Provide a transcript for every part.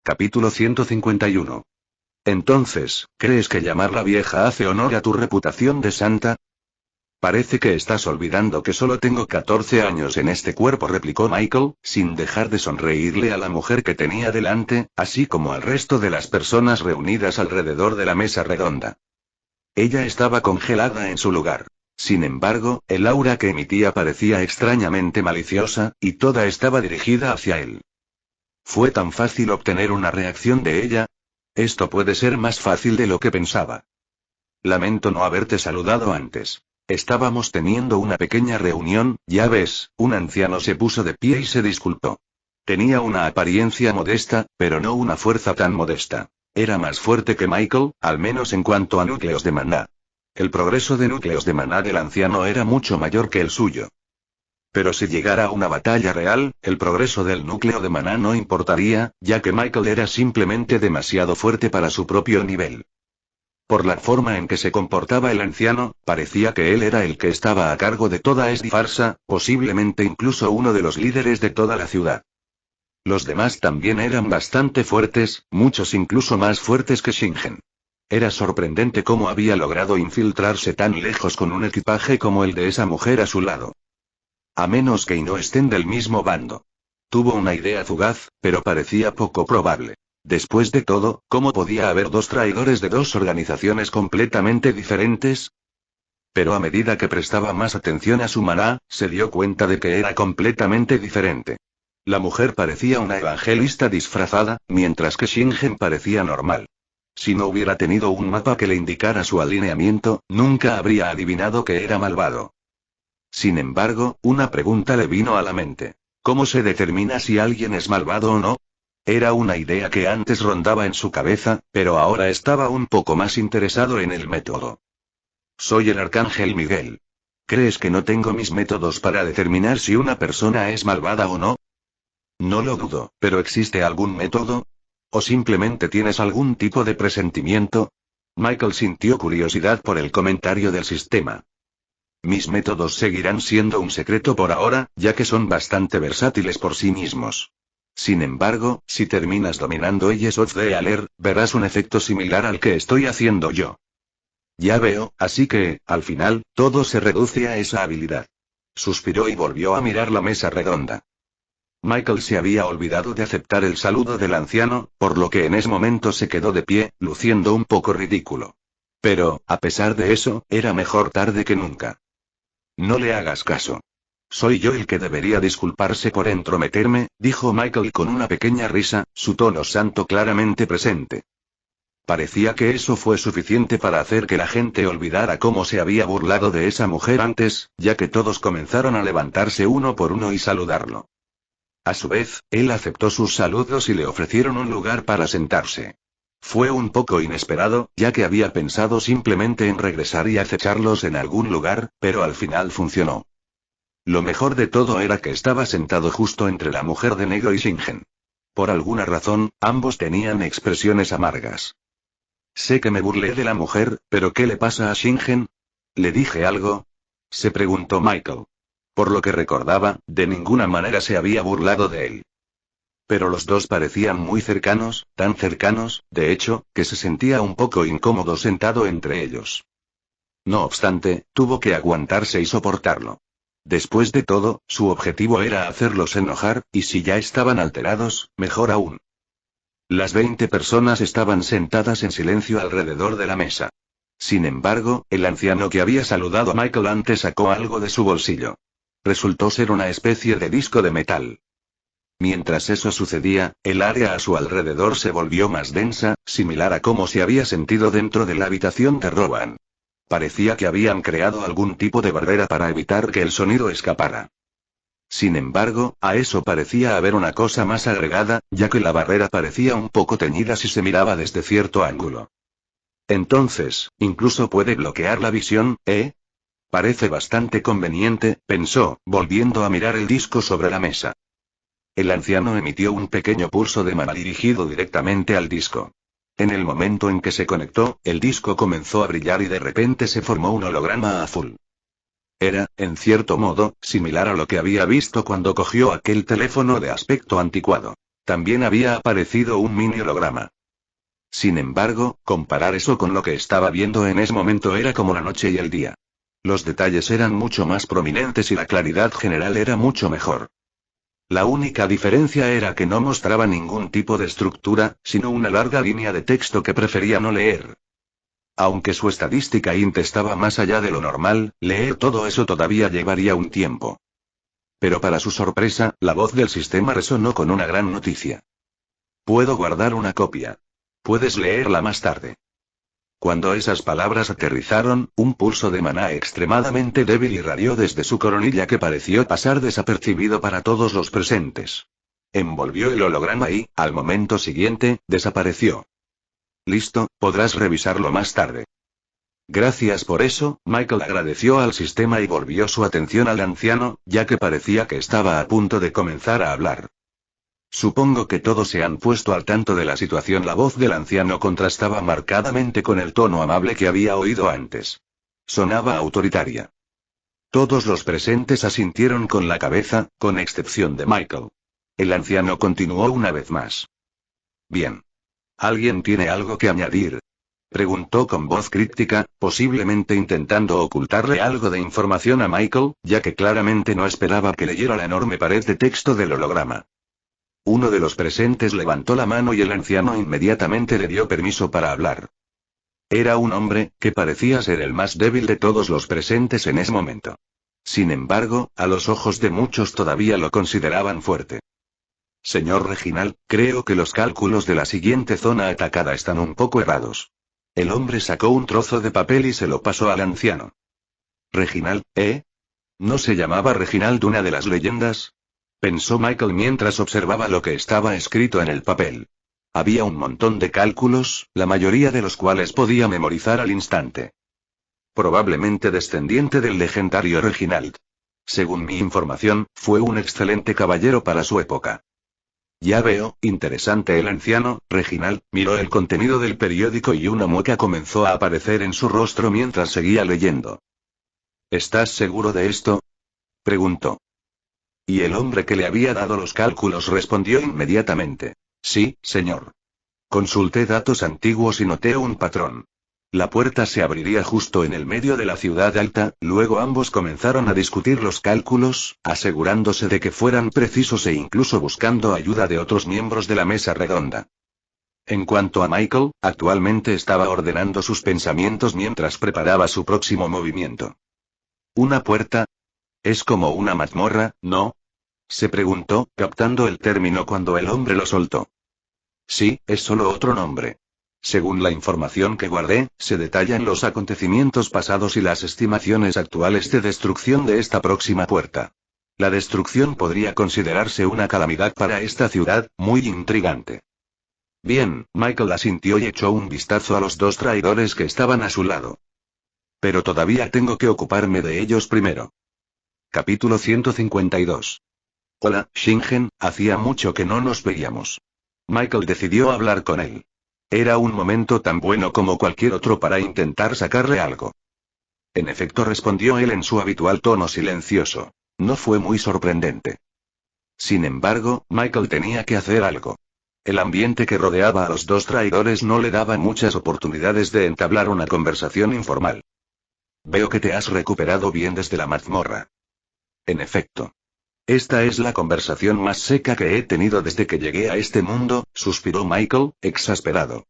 Capítulo 151. Entonces, ¿crees que llamarla vieja hace honor a tu reputación de santa? Parece que estás olvidando que solo tengo 14 años en este cuerpo, replicó Michael, sin dejar de sonreírle a la mujer que tenía delante, así como al resto de las personas reunidas alrededor de la mesa redonda. Ella estaba congelada en su lugar. Sin embargo, el aura que emitía parecía extrañamente maliciosa, y toda estaba dirigida hacia él. ¿Fue tan fácil obtener una reacción de ella? Esto puede ser más fácil de lo que pensaba. Lamento no haberte saludado antes. Estábamos teniendo una pequeña reunión, ya ves. Un anciano se puso de pie y se disculpó. Tenía una apariencia modesta, pero no una fuerza tan modesta. Era más fuerte que Michael, al menos en cuanto a núcleos de maná. El progreso de núcleos de maná del anciano era mucho mayor que el suyo. Pero si llegara a una batalla real, el progreso del núcleo de maná no importaría, ya que Michael era simplemente demasiado fuerte para su propio nivel. Por la forma en que se comportaba el anciano, parecía que él era el que estaba a cargo de toda esta farsa, posiblemente incluso uno de los líderes de toda la ciudad. Los demás también eran bastante fuertes, muchos incluso más fuertes que Shingen. Era sorprendente cómo había logrado infiltrarse tan lejos con un equipaje como el de esa mujer a su lado. A menos que no estén del mismo bando. Tuvo una idea fugaz, pero parecía poco probable. Después de todo, ¿cómo podía haber dos traidores de dos organizaciones completamente diferentes? Pero a medida que prestaba más atención a su maná, se dio cuenta de que era completamente diferente. La mujer parecía una evangelista disfrazada, mientras que Shingen parecía normal. Si no hubiera tenido un mapa que le indicara su alineamiento, nunca habría adivinado que era malvado. Sin embargo, una pregunta le vino a la mente. ¿Cómo se determina si alguien es malvado o no? Era una idea que antes rondaba en su cabeza, pero ahora estaba un poco más interesado en el método. Soy el Arcángel Miguel. ¿Crees que no tengo mis métodos para determinar si una persona es malvada o no? No lo dudo, pero ¿existe algún método? ¿O simplemente tienes algún tipo de presentimiento? Michael sintió curiosidad por el comentario del sistema. Mis métodos seguirán siendo un secreto por ahora, ya que son bastante versátiles por sí mismos. Sin embargo, si terminas dominando Eyes of the Aler, verás un efecto similar al que estoy haciendo yo. Ya veo, así que, al final, todo se reduce a esa habilidad. Suspiró y volvió a mirar la mesa redonda. Michael se había olvidado de aceptar el saludo del anciano, por lo que en ese momento se quedó de pie, luciendo un poco ridículo. Pero, a pesar de eso, era mejor tarde que nunca. No le hagas caso. Soy yo el que debería disculparse por entrometerme, dijo Michael con una pequeña risa, su tono santo claramente presente. Parecía que eso fue suficiente para hacer que la gente olvidara cómo se había burlado de esa mujer antes, ya que todos comenzaron a levantarse uno por uno y saludarlo. A su vez, él aceptó sus saludos y le ofrecieron un lugar para sentarse. Fue un poco inesperado, ya que había pensado simplemente en regresar y acecharlos en algún lugar, pero al final funcionó. Lo mejor de todo era que estaba sentado justo entre la mujer de negro y Shingen. Por alguna razón, ambos tenían expresiones amargas. Sé que me burlé de la mujer, pero ¿qué le pasa a Shingen? ¿Le dije algo? Se preguntó Michael. Por lo que recordaba, de ninguna manera se había burlado de él. Pero los dos parecían muy cercanos, tan cercanos, de hecho, que se sentía un poco incómodo sentado entre ellos. No obstante, tuvo que aguantarse y soportarlo. Después de todo, su objetivo era hacerlos enojar, y si ya estaban alterados, mejor aún. Las 20 personas estaban sentadas en silencio alrededor de la mesa. Sin embargo, el anciano que había saludado a Michael antes sacó algo de su bolsillo. Resultó ser una especie de disco de metal. Mientras eso sucedía, el área a su alrededor se volvió más densa, similar a cómo se había sentido dentro de la habitación de Rowan. Parecía que habían creado algún tipo de barrera para evitar que el sonido escapara. Sin embargo, a eso parecía haber una cosa más agregada, ya que la barrera parecía un poco teñida si se miraba desde cierto ángulo. Entonces, incluso puede bloquear la visión, ¿eh? Parece bastante conveniente, pensó, volviendo a mirar el disco sobre la mesa. El anciano emitió un pequeño pulso de maná dirigido directamente al disco. En el momento en que se conectó, el disco comenzó a brillar y de repente se formó un holograma azul. Era, en cierto modo, similar a lo que había visto cuando cogió aquel teléfono de aspecto anticuado. También había aparecido un mini holograma. Sin embargo, comparar eso con lo que estaba viendo en ese momento era como la noche y el día. Los detalles eran mucho más prominentes y la claridad general era mucho mejor. La única diferencia era que no mostraba ningún tipo de estructura, sino una larga línea de texto que prefería no leer. Aunque su estadística int estaba más allá de lo normal, leer todo eso todavía llevaría un tiempo. Pero para su sorpresa, la voz del sistema resonó con una gran noticia. Puedo guardar una copia. Puedes leerla más tarde. Cuando esas palabras aterrizaron, un pulso de maná extremadamente débil irradió desde su coronilla que pareció pasar desapercibido para todos los presentes. Envolvió el holograma y, al momento siguiente, desapareció. Listo, podrás revisarlo más tarde. Gracias por eso, Michael agradeció al sistema y volvió su atención al anciano, ya que parecía que estaba a punto de comenzar a hablar. Supongo que todos se han puesto al tanto de la situación. La voz del anciano contrastaba marcadamente con el tono amable que había oído antes. Sonaba autoritaria. Todos los presentes asintieron con la cabeza, con excepción de Michael. El anciano continuó una vez más. Bien. ¿Alguien tiene algo que añadir? Preguntó con voz críptica, posiblemente intentando ocultarle algo de información a Michael, ya que claramente no esperaba que leyera la enorme pared de texto del holograma. Uno de los presentes levantó la mano y el anciano inmediatamente le dio permiso para hablar. Era un hombre, que parecía ser el más débil de todos los presentes en ese momento. Sin embargo, a los ojos de muchos todavía lo consideraban fuerte. Señor Reginald, creo que los cálculos de la siguiente zona atacada están un poco errados. El hombre sacó un trozo de papel y se lo pasó al anciano. Reginald, ¿eh? ¿No se llamaba Reginald una de las leyendas? Pensó Michael mientras observaba lo que estaba escrito en el papel. Había un montón de cálculos, la mayoría de los cuales podía memorizar al instante. Probablemente descendiente del legendario Reginald. Según mi información, fue un excelente caballero para su época. Ya veo, interesante. El anciano, Reginald, miró el contenido del periódico y una mueca comenzó a aparecer en su rostro mientras seguía leyendo. ¿Estás seguro de esto? Preguntó. Y el hombre que le había dado los cálculos respondió inmediatamente. Sí, señor. Consulté datos antiguos y noté un patrón. La puerta se abriría justo en el medio de la ciudad alta, luego ambos comenzaron a discutir los cálculos, asegurándose de que fueran precisos e incluso buscando ayuda de otros miembros de la mesa redonda. En cuanto a Michael, actualmente estaba ordenando sus pensamientos mientras preparaba su próximo movimiento. ¿Una puerta? Es como una mazmorra, ¿no? Se preguntó, captando el término cuando el hombre lo soltó. Sí, es solo otro nombre. Según la información que guardé, se detallan los acontecimientos pasados y las estimaciones actuales de destrucción de esta próxima puerta. La destrucción podría considerarse una calamidad para esta ciudad, muy intrigante. Bien, Michael asintió y echó un vistazo a los dos traidores que estaban a su lado. Pero todavía tengo que ocuparme de ellos primero. Capítulo 152. Hola, Shingen, hacía mucho que no nos veíamos. Michael decidió hablar con él. Era un momento tan bueno como cualquier otro para intentar sacarle algo. En efecto, respondió él en su habitual tono silencioso. No fue muy sorprendente. Sin embargo, Michael tenía que hacer algo. El ambiente que rodeaba a los dos traidores no le daba muchas oportunidades de entablar una conversación informal. Veo que te has recuperado bien desde la mazmorra. En efecto. Esta es la conversación más seca que he tenido desde que llegué a este mundo, suspiró Michael, exasperado.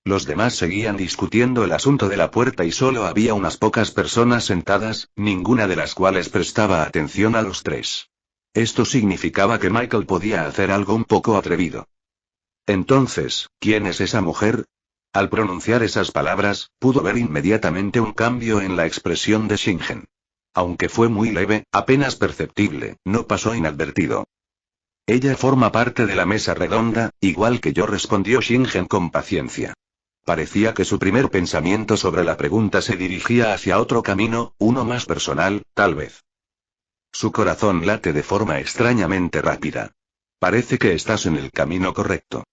Los demás seguían discutiendo el asunto de la puerta y solo había unas pocas personas sentadas, ninguna de las cuales prestaba atención a los tres. Esto significaba que Michael podía hacer algo un poco atrevido. Entonces, ¿quién es esa mujer? Al pronunciar esas palabras, pudo ver inmediatamente un cambio en la expresión de Shingen. Aunque fue muy leve, apenas perceptible, no pasó inadvertido. Ella forma parte de la mesa redonda, igual que yo, respondió Shingen con paciencia. Parecía que su primer pensamiento sobre la pregunta se dirigía hacia otro camino, uno más personal, tal vez. Su corazón late de forma extrañamente rápida. Parece que estás en el camino correcto.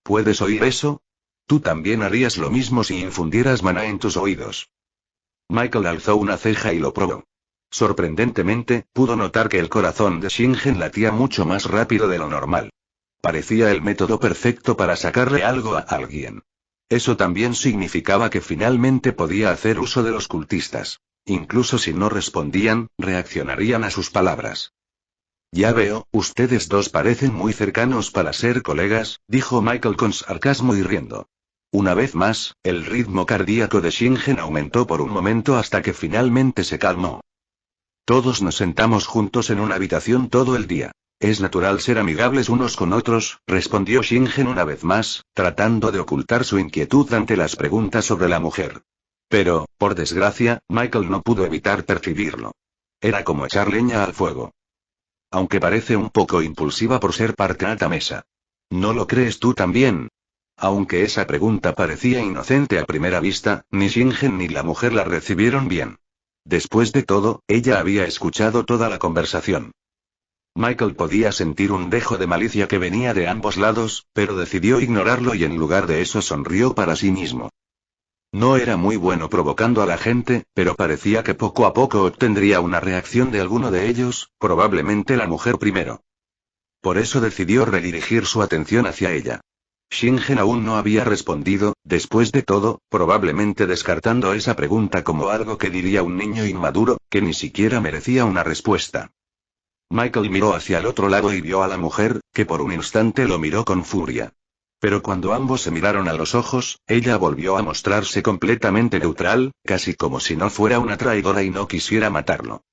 ¿Puedes oír eso? Tú también harías lo mismo si infundieras maná en tus oídos. Michael alzó una ceja y lo probó. Sorprendentemente, pudo notar que el corazón de Shingen latía mucho más rápido de lo normal. Parecía el método perfecto para sacarle algo a alguien. Eso también significaba que finalmente podía hacer uso de los cultistas. Incluso si no respondían, reaccionarían a sus palabras. Ya veo, ustedes dos parecen muy cercanos para ser colegas, dijo Michael con sarcasmo y riendo. Una vez más, el ritmo cardíaco de Shingen aumentó por un momento hasta que finalmente se calmó. Todos nos sentamos juntos en una habitación todo el día. Es natural ser amigables unos con otros, respondió Shingen una vez más, tratando de ocultar su inquietud ante las preguntas sobre la mujer. Pero, por desgracia, Michael no pudo evitar percibirlo. Era como echar leña al fuego. Aunque parece un poco impulsiva por ser parte alta mesa. ¿No lo crees tú también? Aunque esa pregunta parecía inocente a primera vista, ni Shingen ni la mujer la recibieron bien. Después de todo, ella había escuchado toda la conversación. Michael podía sentir un dejo de malicia que venía de ambos lados, pero decidió ignorarlo y en lugar de eso sonrió para sí mismo. No era muy bueno provocando a la gente, pero parecía que poco a poco obtendría una reacción de alguno de ellos, probablemente la mujer primero. Por eso decidió redirigir su atención hacia ella. Shingen aún no había respondido, después de todo, probablemente descartando esa pregunta como algo que diría un niño inmaduro, que ni siquiera merecía una respuesta. Michael miró hacia el otro lado y vio a la mujer, que por un instante lo miró con furia. Pero cuando ambos se miraron a los ojos, ella volvió a mostrarse completamente neutral, casi como si no fuera una traidora y no quisiera matarlo.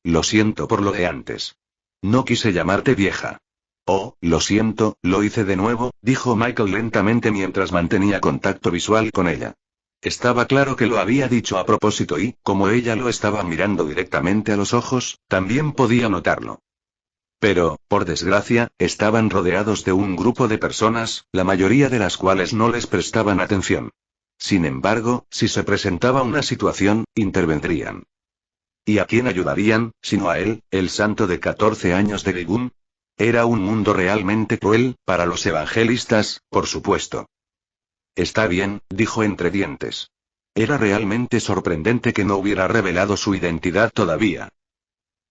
Lo siento por lo de antes. No quise llamarte vieja. Oh, lo siento, lo hice de nuevo, dijo Michael lentamente mientras mantenía contacto visual con ella. Estaba claro que lo había dicho a propósito y, como ella lo estaba mirando directamente a los ojos, también podía notarlo. Pero, por desgracia, estaban rodeados de un grupo de personas, la mayoría de las cuales no les prestaban atención. Sin embargo, si se presentaba una situación, intervendrían. ¿Y a quién ayudarían, sino a él, el santo de 14 años de Gigun? Era un mundo realmente cruel, para los evangelistas, por supuesto. Está bien, dijo entre dientes. Era realmente sorprendente que no hubiera revelado su identidad todavía.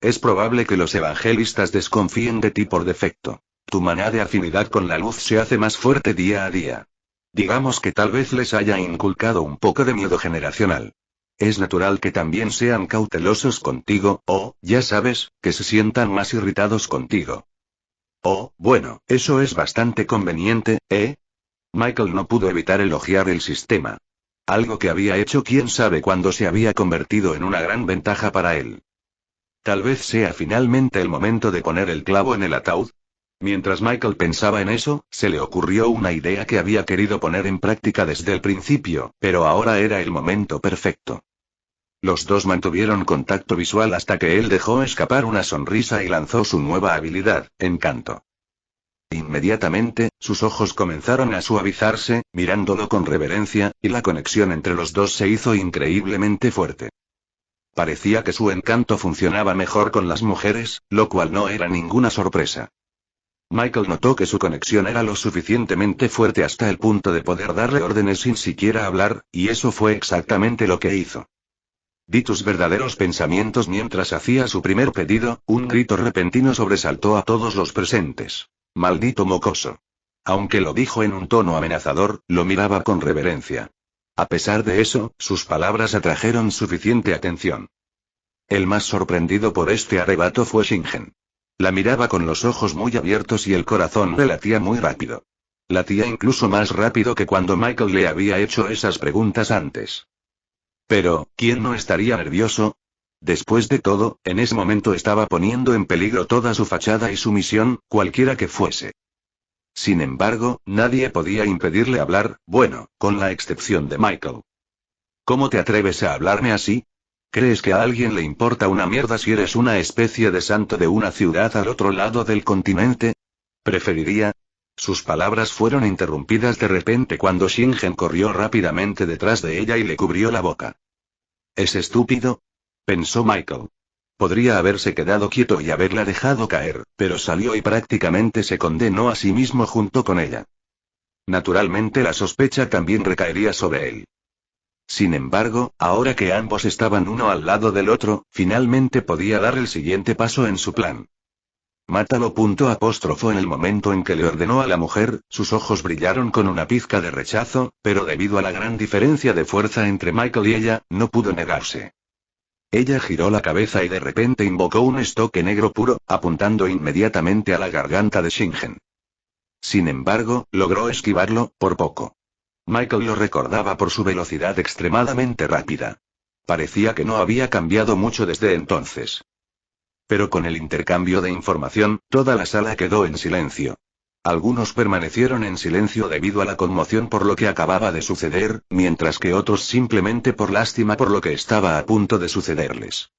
Es probable que los evangelistas desconfíen de ti por defecto. Tu maná de afinidad con la luz se hace más fuerte día a día. Digamos que tal vez les haya inculcado un poco de miedo generacional. Es natural que también sean cautelosos contigo, o, ya sabes, que se sientan más irritados contigo. Oh, bueno, eso es bastante conveniente, ¿eh? Michael no pudo evitar elogiar el sistema. Algo que había hecho quién sabe cuándo se había convertido en una gran ventaja para él. Tal vez sea finalmente el momento de poner el clavo en el ataúd. Mientras Michael pensaba en eso, se le ocurrió una idea que había querido poner en práctica desde el principio, pero ahora era el momento perfecto. Los dos mantuvieron contacto visual hasta que él dejó escapar una sonrisa y lanzó su nueva habilidad, encanto. Inmediatamente, sus ojos comenzaron a suavizarse, mirándolo con reverencia, y la conexión entre los dos se hizo increíblemente fuerte. Parecía que su encanto funcionaba mejor con las mujeres, lo cual no era ninguna sorpresa. Michael notó que su conexión era lo suficientemente fuerte hasta el punto de poder darle órdenes sin siquiera hablar, y eso fue exactamente lo que hizo. Di tus verdaderos pensamientos mientras hacía su primer pedido, un grito repentino sobresaltó a todos los presentes. Maldito mocoso. Aunque lo dijo en un tono amenazador, lo miraba con reverencia. A pesar de eso, sus palabras atrajeron suficiente atención. El más sorprendido por este arrebato fue Shingen. La miraba con los ojos muy abiertos y el corazón le latía muy rápido. Latía incluso más rápido que cuando Michael le había hecho esas preguntas antes. Pero, ¿quién no estaría nervioso? Después de todo, en ese momento estaba poniendo en peligro toda su fachada y su misión, cualquiera que fuese. Sin embargo, nadie podía impedirle hablar, bueno, con la excepción de Michael. ¿Cómo te atreves a hablarme así? ¿Crees que a alguien le importa una mierda si eres una especie de santo de una ciudad al otro lado del continente? ¿Preferiría? Sus palabras fueron interrumpidas de repente cuando Shingen corrió rápidamente detrás de ella y le cubrió la boca. ¿Es estúpido?, pensó Michael. Podría haberse quedado quieto y haberla dejado caer, pero salió y prácticamente se condenó a sí mismo junto con ella. Naturalmente la sospecha también recaería sobre él. Sin embargo, ahora que ambos estaban uno al lado del otro, finalmente podía dar el siguiente paso en su plan. Mátalo. En el momento en que le ordenó a la mujer, sus ojos brillaron con una pizca de rechazo, pero debido a la gran diferencia de fuerza entre Michael y ella, no pudo negarse. Ella giró la cabeza y de repente invocó un estoque negro puro, apuntando inmediatamente a la garganta de Shingen. Sin embargo, logró esquivarlo, por poco. Michael lo recordaba por su velocidad extremadamente rápida. Parecía que no había cambiado mucho desde entonces. Pero con el intercambio de información, toda la sala quedó en silencio. Algunos permanecieron en silencio debido a la conmoción por lo que acababa de suceder, mientras que otros simplemente por lástima por lo que estaba a punto de sucederles.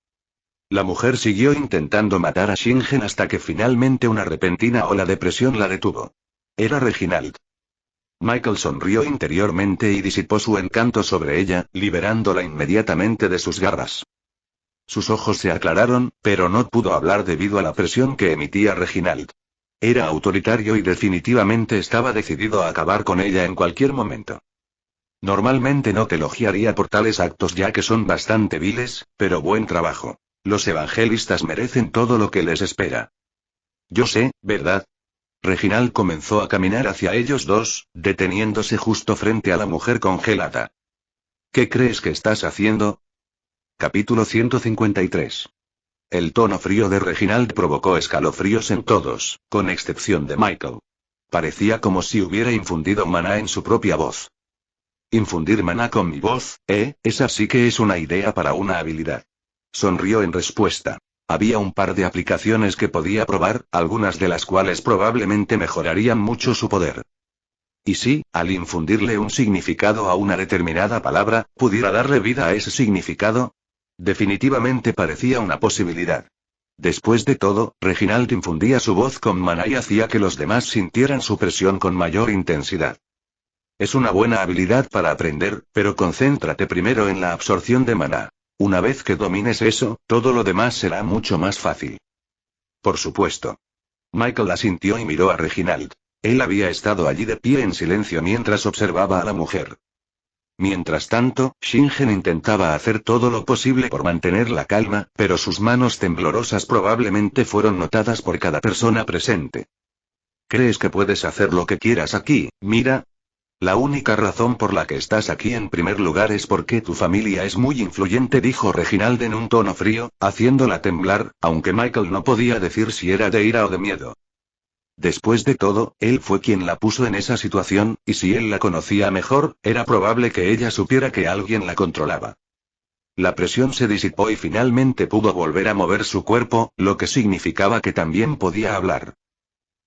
La mujer siguió intentando matar a Shingen hasta que finalmente una repentina ola de presión la detuvo. Era Reginald. Michael sonrió interiormente y disipó su encanto sobre ella, liberándola inmediatamente de sus garras. Sus ojos se aclararon, pero no pudo hablar debido a la presión que emitía Reginald. Era autoritario y definitivamente estaba decidido a acabar con ella en cualquier momento. Normalmente no te elogiaría por tales actos ya que son bastante viles, pero buen trabajo. Los evangelistas merecen todo lo que les espera. Yo sé, ¿verdad? Reginald comenzó a caminar hacia ellos dos, deteniéndose justo frente a la mujer congelada. ¿Qué crees que estás haciendo? Capítulo 153. El tono frío de Reginald provocó escalofríos en todos, con excepción de Michael. Parecía como si hubiera infundido maná en su propia voz. Infundir maná con mi voz, esa sí que es una idea para una habilidad. Sonrió en respuesta. Había un par de aplicaciones que podía probar, algunas de las cuales probablemente mejorarían mucho su poder. Y si, al infundirle un significado a una determinada palabra, pudiera darle vida a ese significado. Definitivamente parecía una posibilidad. Después de todo, Reginald infundía su voz con maná y hacía que los demás sintieran su presión con mayor intensidad. Es una buena habilidad para aprender, pero concéntrate primero en la absorción de maná. Una vez que domines eso, todo lo demás será mucho más fácil. Por supuesto. Michael asintió y miró a Reginald. Él había estado allí de pie en silencio mientras observaba a la mujer. Mientras tanto, Shingen intentaba hacer todo lo posible por mantener la calma, pero sus manos temblorosas probablemente fueron notadas por cada persona presente. ¿Crees que puedes hacer lo que quieras aquí, Mira? La única razón por la que estás aquí en primer lugar es porque tu familia es muy influyente, dijo Reginald en un tono frío, haciéndola temblar, aunque Michael no podía decir si era de ira o de miedo. Después de todo, él fue quien la puso en esa situación, y si él la conocía mejor, era probable que ella supiera que alguien la controlaba. La presión se disipó y finalmente pudo volver a mover su cuerpo, lo que significaba que también podía hablar.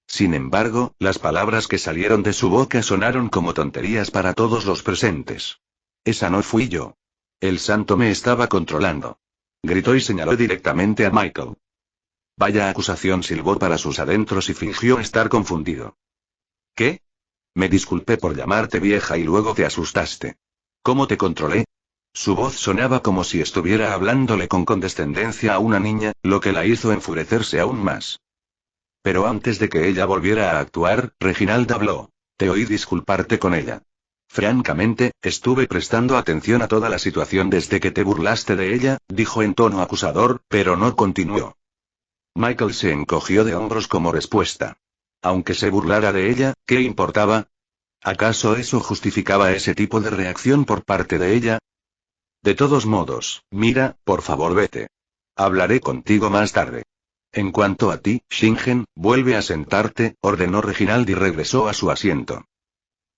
Sin embargo, las palabras que salieron de su boca sonaron como tonterías para todos los presentes. Esa no fui yo. El santo me estaba controlando. Gritó y señaló directamente a Michael. Vaya acusación, silbó para sus adentros y fingió estar confundido. ¿Qué? Me disculpé por llamarte vieja y luego te asustaste. ¿Cómo te controlé? Su voz sonaba como si estuviera hablándole con condescendencia a una niña, lo que la hizo enfurecerse aún más. Pero antes de que ella volviera a actuar, Reginald habló. Te oí disculparte con ella. Francamente, estuve prestando atención a toda la situación desde que te burlaste de ella, dijo en tono acusador, pero no continuó. Michael se encogió de hombros como respuesta. Aunque se burlara de ella, ¿qué importaba? ¿Acaso eso justificaba ese tipo de reacción por parte de ella? De todos modos, Mira, por favor vete. Hablaré contigo más tarde. En cuanto a ti, Shingen, vuelve a sentarte, ordenó Reginald y regresó a su asiento.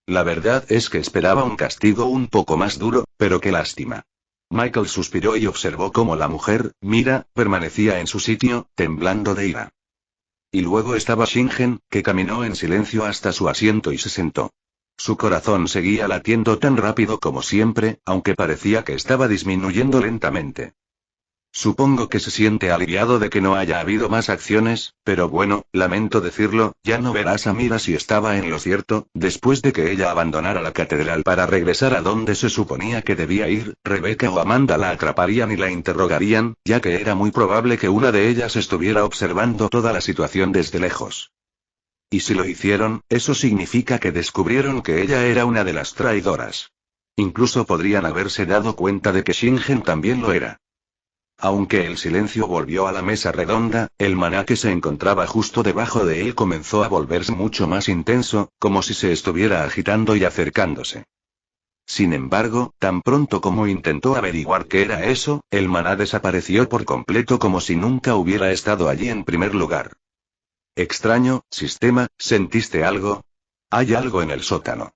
La verdad es que esperaba un castigo un poco más duro, pero qué lástima. Michael suspiró y observó cómo la mujer, Mira, permanecía en su sitio, temblando de ira. Y luego estaba Shingen, que caminó en silencio hasta su asiento y se sentó. Su corazón seguía latiendo tan rápido como siempre, aunque parecía que estaba disminuyendo lentamente. Supongo que se siente aliviado de que no haya habido más acciones, pero bueno, lamento decirlo, ya no verás a Mira si estaba en lo cierto. Después de que ella abandonara la catedral para regresar a donde se suponía que debía ir, Rebecca o Amanda la atraparían y la interrogarían, ya que era muy probable que una de ellas estuviera observando toda la situación desde lejos. Y si lo hicieron, eso significa que descubrieron que ella era una de las traidoras. Incluso podrían haberse dado cuenta de que Shingen también lo era. Aunque el silencio volvió a la mesa redonda, el maná que se encontraba justo debajo de él comenzó a volverse mucho más intenso, como si se estuviera agitando y acercándose. Sin embargo, tan pronto como intentó averiguar qué era eso, el maná desapareció por completo como si nunca hubiera estado allí en primer lugar. Extraño, sistema, ¿sentiste algo? Hay algo en el sótano.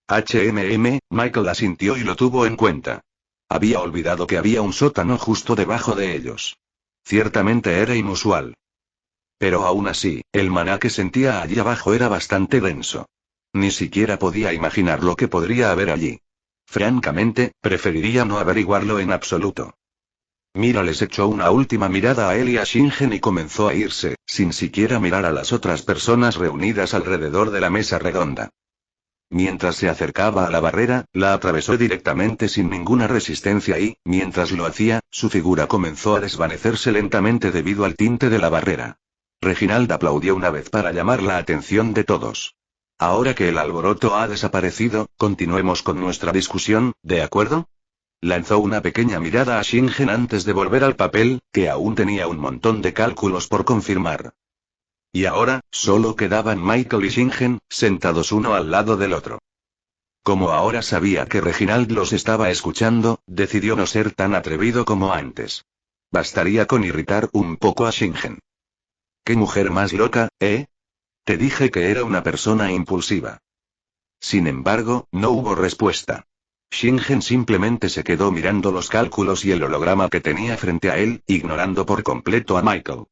Michael asintió y lo tuvo en cuenta. Había olvidado que había un sótano justo debajo de ellos. Ciertamente era inusual. Pero aún así, el maná que sentía allí abajo era bastante denso. Ni siquiera podía imaginar lo que podría haber allí. Francamente, preferiría no averiguarlo en absoluto. Mira les echó una última mirada a él y a Shingen y comenzó a irse, sin siquiera mirar a las otras personas reunidas alrededor de la mesa redonda. Mientras se acercaba a la barrera, la atravesó directamente sin ninguna resistencia y, mientras lo hacía, su figura comenzó a desvanecerse lentamente debido al tinte de la barrera. Reginald aplaudió una vez para llamar la atención de todos. Ahora que el alboroto ha desaparecido, continuemos con nuestra discusión, ¿de acuerdo? Lanzó una pequeña mirada a Shingen antes de volver al papel, que aún tenía un montón de cálculos por confirmar. Y ahora, solo quedaban Michael y Shingen, sentados uno al lado del otro. Como ahora sabía que Reginald los estaba escuchando, decidió no ser tan atrevido como antes. Bastaría con irritar un poco a Shingen. ¿Qué mujer más loca, eh? Te dije que era una persona impulsiva. Sin embargo, no hubo respuesta. Shingen simplemente se quedó mirando los cálculos y el holograma que tenía frente a él, ignorando por completo a Michael.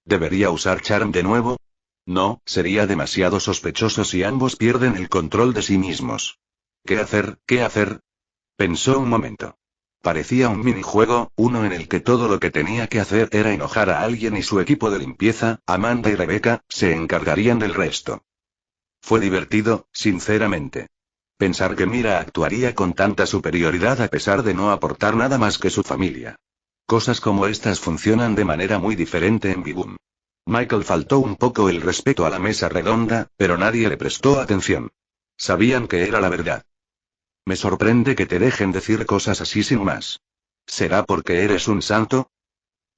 ¿Debería usar Charm de nuevo? No, sería demasiado sospechoso si ambos pierden el control de sí mismos. ¿Qué hacer? ¿Qué hacer? Pensó un momento. Parecía un minijuego, uno en el que todo lo que tenía que hacer era enojar a alguien y su equipo de limpieza, Amanda y Rebecca, se encargarían del resto. Fue divertido, sinceramente. Pensar que Mira actuaría con tanta superioridad a pesar de no aportar nada más que su familia. Cosas como estas funcionan de manera muy diferente en Bibum. Michael faltó un poco el respeto a la mesa redonda, pero nadie le prestó atención. Sabían que era la verdad. Me sorprende que te dejen decir cosas así sin más. ¿Será porque eres un santo?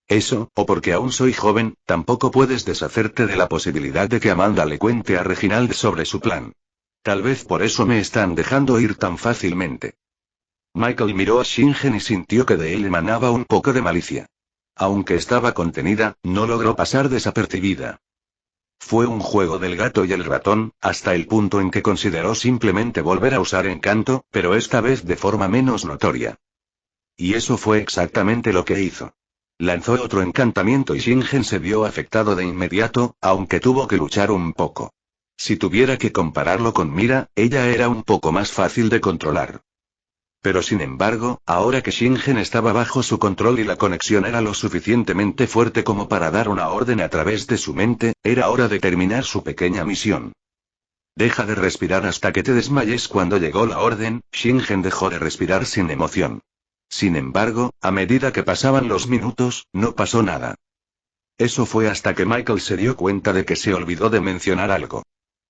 Eso, o porque aún soy joven, tampoco puedes deshacerte de la posibilidad de que Amanda le cuente a Reginald sobre su plan. Tal vez por eso me están dejando ir tan fácilmente. Michael miró a Shingen y sintió que de él emanaba un poco de malicia. Aunque estaba contenida, no logró pasar desapercibida. Fue un juego del gato y el ratón, hasta el punto en que consideró simplemente volver a usar encanto, pero esta vez de forma menos notoria. Y eso fue exactamente lo que hizo. Lanzó otro encantamiento y Shingen se vio afectado de inmediato, aunque tuvo que luchar un poco. Si tuviera que compararlo con Mira, ella era un poco más fácil de controlar. Pero sin embargo, ahora que Shingen estaba bajo su control y la conexión era lo suficientemente fuerte como para dar una orden a través de su mente, era hora de terminar su pequeña misión. Deja de respirar hasta que te desmayes. Cuando llegó la orden, Shingen dejó de respirar sin emoción. Sin embargo, a medida que pasaban los minutos, no pasó nada. Eso fue hasta que Michael se dio cuenta de que se olvidó de mencionar algo.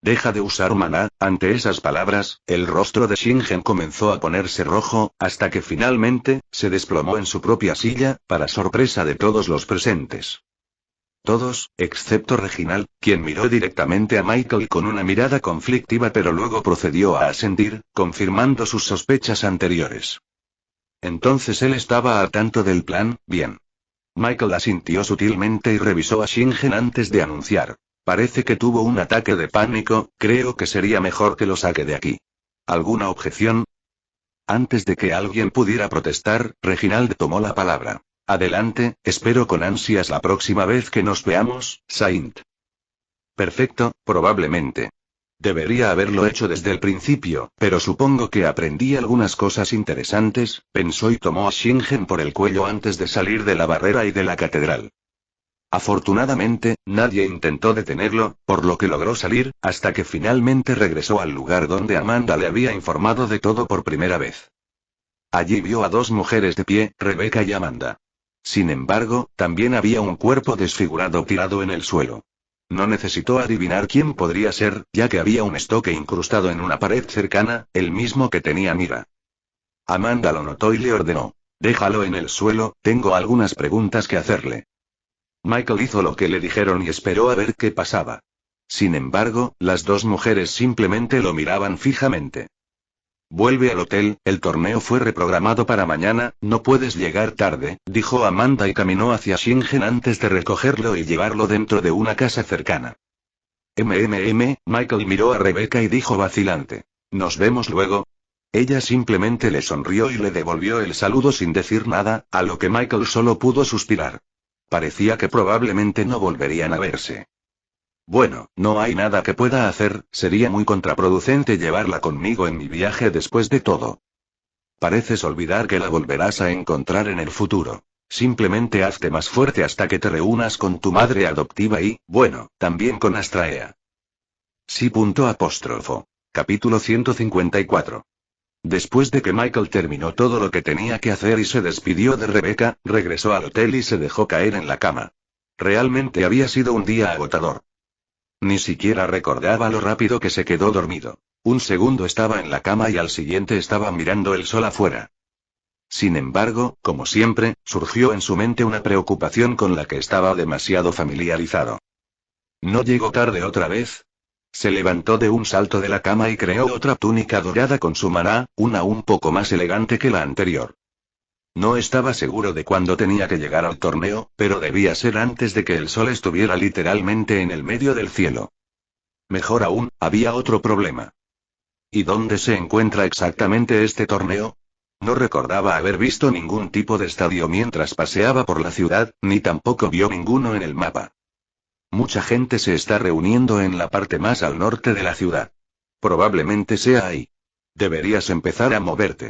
Deja de usar maná. Ante esas palabras, el rostro de Shingen comenzó a ponerse rojo, hasta que finalmente, se desplomó en su propia silla, para sorpresa de todos los presentes. Todos, excepto Reginald, quien miró directamente a Michael con una mirada conflictiva pero luego procedió a asentir, confirmando sus sospechas anteriores. Entonces él estaba al tanto del plan, bien. Michael asintió sutilmente y revisó a Shingen antes de anunciar. Parece que tuvo un ataque de pánico, creo que sería mejor que lo saque de aquí. ¿Alguna objeción? Antes de que alguien pudiera protestar, Reginald tomó la palabra. Adelante, espero con ansias la próxima vez que nos veamos, Saint. Perfecto, probablemente. Debería haberlo hecho desde el principio, pero supongo que aprendí algunas cosas interesantes, pensó y tomó a Shingen por el cuello antes de salir de la barrera y de la catedral. Afortunadamente, nadie intentó detenerlo, por lo que logró salir, hasta que finalmente regresó al lugar donde Amanda le había informado de todo por primera vez. Allí vio a dos mujeres de pie, Rebecca y Amanda. Sin embargo, también había un cuerpo desfigurado tirado en el suelo. No necesitó adivinar quién podría ser, ya que había un estoque incrustado en una pared cercana, el mismo que tenía Mira. Amanda lo notó y le ordenó. Déjalo en el suelo, tengo algunas preguntas que hacerle. Michael hizo lo que le dijeron y esperó a ver qué pasaba. Sin embargo, las dos mujeres simplemente lo miraban fijamente. Vuelve al hotel, el torneo fue reprogramado para mañana, no puedes llegar tarde, dijo Amanda y caminó hacia Shingen antes de recogerlo y llevarlo dentro de una casa cercana. Michael miró a Rebecca y dijo vacilante. ¿Nos vemos luego? Ella simplemente le sonrió y le devolvió el saludo sin decir nada, a lo que Michael solo pudo suspirar. Parecía que probablemente no volverían a verse. Bueno, no hay nada que pueda hacer, sería muy contraproducente llevarla conmigo en mi viaje después de todo. Pareces olvidar que la volverás a encontrar en el futuro. Simplemente hazte más fuerte hasta que te reúnas con tu madre adoptiva y, bueno, también con Astraea. Sí. Capítulo 154. Después de que Michael terminó todo lo que tenía que hacer y se despidió de Rebecca, regresó al hotel y se dejó caer en la cama. Realmente había sido un día agotador. Ni siquiera recordaba lo rápido que se quedó dormido. Un segundo estaba en la cama y al siguiente estaba mirando el sol afuera. Sin embargo, como siempre, surgió en su mente una preocupación con la que estaba demasiado familiarizado. ¿No llegó tarde otra vez? Se levantó de un salto de la cama y creó otra túnica dorada con su maná, una un poco más elegante que la anterior. No estaba seguro de cuándo tenía que llegar al torneo, pero debía ser antes de que el sol estuviera literalmente en el medio del cielo. Mejor aún, había otro problema. ¿Y dónde se encuentra exactamente este torneo? No recordaba haber visto ningún tipo de estadio mientras paseaba por la ciudad, ni tampoco vio ninguno en el mapa. Mucha gente se está reuniendo en la parte más al norte de la ciudad. Probablemente sea ahí. Deberías empezar a moverte.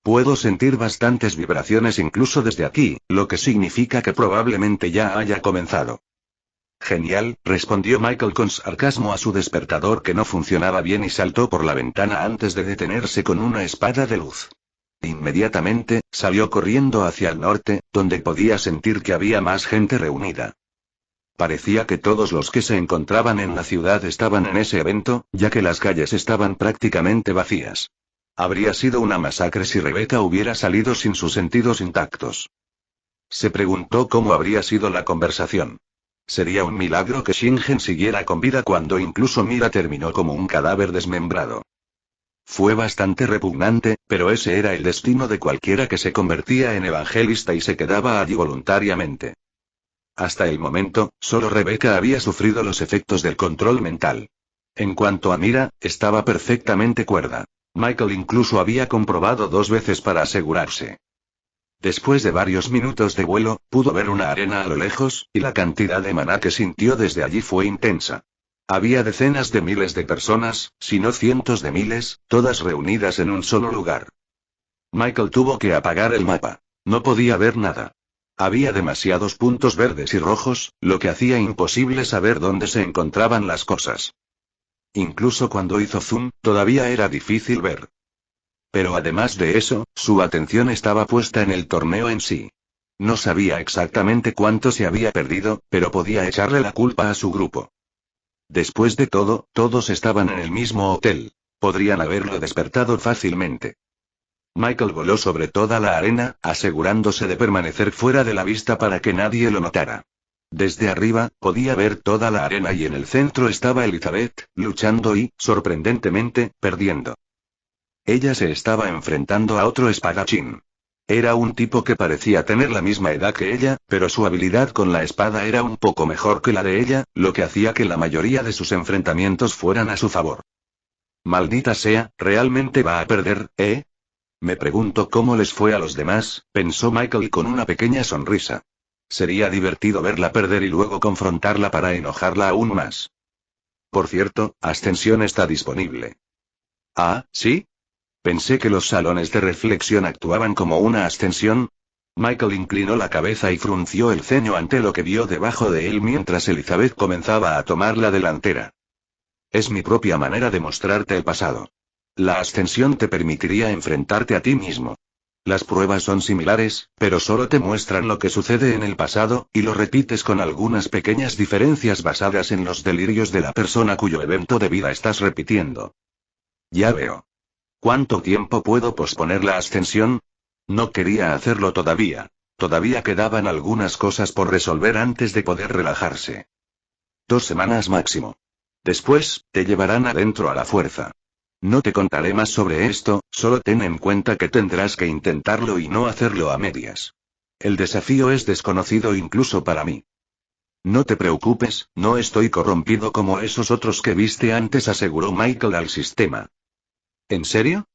Puedo sentir bastantes vibraciones incluso desde aquí, lo que significa que probablemente ya haya comenzado. Genial, respondió Michael con sarcasmo a su despertador que no funcionaba bien y saltó por la ventana antes de detenerse con una espada de luz. Inmediatamente, salió corriendo hacia el norte, donde podía sentir que había más gente reunida. Parecía que todos los que se encontraban en la ciudad estaban en ese evento, ya que las calles estaban prácticamente vacías. Habría sido una masacre si Rebecca hubiera salido sin sus sentidos intactos. Se preguntó cómo habría sido la conversación. Sería un milagro que Shingen siguiera con vida cuando incluso Mira terminó como un cadáver desmembrado. Fue bastante repugnante, pero ese era el destino de cualquiera que se convertía en evangelista y se quedaba allí voluntariamente. Hasta el momento, solo Rebecca había sufrido los efectos del control mental. En cuanto a Mira, estaba perfectamente cuerda. Michael incluso había comprobado 2 veces para asegurarse. Después de varios minutos de vuelo, pudo ver una arena a lo lejos, y la cantidad de maná que sintió desde allí fue intensa. Había decenas de miles de personas, si no cientos de miles, todas reunidas en un solo lugar. Michael tuvo que apagar el mapa. No podía ver nada. Había demasiados puntos verdes y rojos, lo que hacía imposible saber dónde se encontraban las cosas. Incluso cuando hizo zoom, todavía era difícil ver. Pero además de eso, su atención estaba puesta en el torneo en sí. No sabía exactamente cuánto se había perdido, pero podía echarle la culpa a su grupo. Después de todo, todos estaban en el mismo hotel. Podrían haberlo despertado fácilmente. Michael voló sobre toda la arena, asegurándose de permanecer fuera de la vista para que nadie lo notara. Desde arriba, podía ver toda la arena y en el centro estaba Elizabeth, luchando y, sorprendentemente, perdiendo. Ella se estaba enfrentando a otro espadachín. Era un tipo que parecía tener la misma edad que ella, pero su habilidad con la espada era un poco mejor que la de ella, lo que hacía que la mayoría de sus enfrentamientos fueran a su favor. Maldita sea, ¿realmente va a perder, eh? Me pregunto cómo les fue a los demás, pensó Michael con una pequeña sonrisa. Sería divertido verla perder y luego confrontarla para enojarla aún más. Por cierto, Ascensión está disponible. Ah, ¿sí? Pensé que los salones de reflexión actuaban como una ascensión. Michael inclinó la cabeza y frunció el ceño ante lo que vio debajo de él mientras Elizabeth comenzaba a tomar la delantera. Es mi propia manera de mostrarte el pasado. La ascensión te permitiría enfrentarte a ti mismo. Las pruebas son similares, pero solo te muestran lo que sucede en el pasado, y lo repites con algunas pequeñas diferencias basadas en los delirios de la persona cuyo evento de vida estás repitiendo. Ya veo. ¿Cuánto tiempo puedo posponer la ascensión? No quería hacerlo todavía. Todavía quedaban algunas cosas por resolver antes de poder relajarse. 2 semanas máximo. Después, te llevarán adentro a la fuerza. No te contaré más sobre esto, solo ten en cuenta que tendrás que intentarlo y no hacerlo a medias. El desafío es desconocido incluso para mí. No te preocupes, no estoy corrompido como esos otros que viste antes, aseguró Michael al sistema. ¿En serio?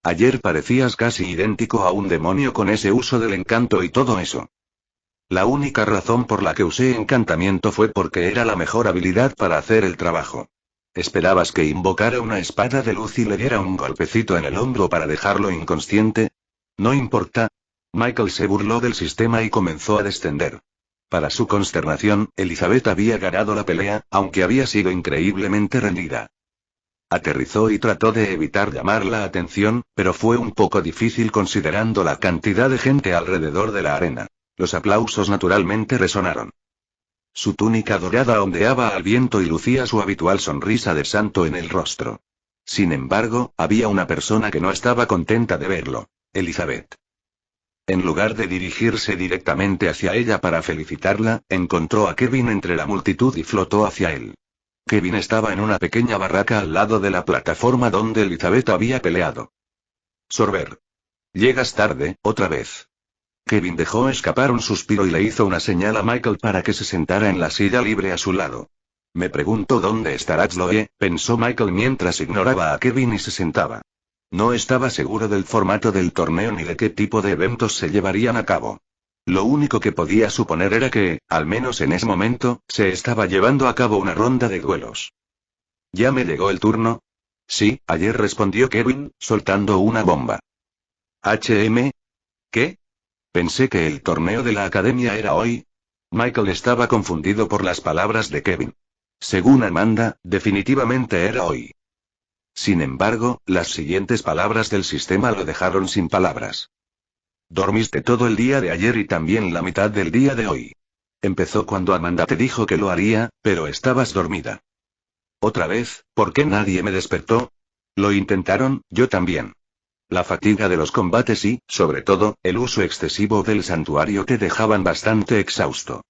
Ayer parecías casi idéntico a un demonio con ese uso del encanto y todo eso. La única razón por la que usé encantamiento fue porque era la mejor habilidad para hacer el trabajo. ¿Esperabas que invocara una espada de luz y le diera un golpecito en el hombro para dejarlo inconsciente? No importa. Michael se burló del sistema y comenzó a descender. Para su consternación, Elizabeth había ganado la pelea, aunque había sido increíblemente rendida. Aterrizó y trató de evitar llamar la atención, pero fue un poco difícil considerando la cantidad de gente alrededor de la arena. Los aplausos naturalmente resonaron. Su túnica dorada ondeaba al viento y lucía su habitual sonrisa de santo en el rostro. Sin embargo, había una persona que no estaba contenta de verlo: Elizabeth. En lugar de dirigirse directamente hacia ella para felicitarla, encontró a Kevin entre la multitud y flotó hacia él. Kevin estaba en una pequeña barraca al lado de la plataforma donde Elizabeth había peleado. Sorber. Llegas tarde, otra vez. Kevin dejó escapar un suspiro y le hizo una señal a Michael para que se sentara en la silla libre a su lado. Me pregunto dónde estará Chloe, pensó Michael mientras ignoraba a Kevin y se sentaba. No estaba seguro del formato del torneo ni de qué tipo de eventos se llevarían a cabo. Lo único que podía suponer era que, al menos en ese momento, se estaba llevando a cabo una ronda de duelos. ¿Ya me llegó el turno? Sí, ayer respondió Kevin, soltando una bomba. ¿Qué? Pensé que el torneo de la academia era hoy. Michael estaba confundido por las palabras de Kevin. Según Amanda, definitivamente era hoy. Sin embargo, las siguientes palabras del sistema lo dejaron sin palabras. Dormiste todo el día de ayer y también la mitad del día de hoy. Empezó cuando Amanda te dijo que lo haría, pero estabas dormida. Otra vez, ¿por qué nadie me despertó? Lo intentaron, yo también. La fatiga de los combates y, sobre todo, el uso excesivo del santuario te dejaban bastante exhausto.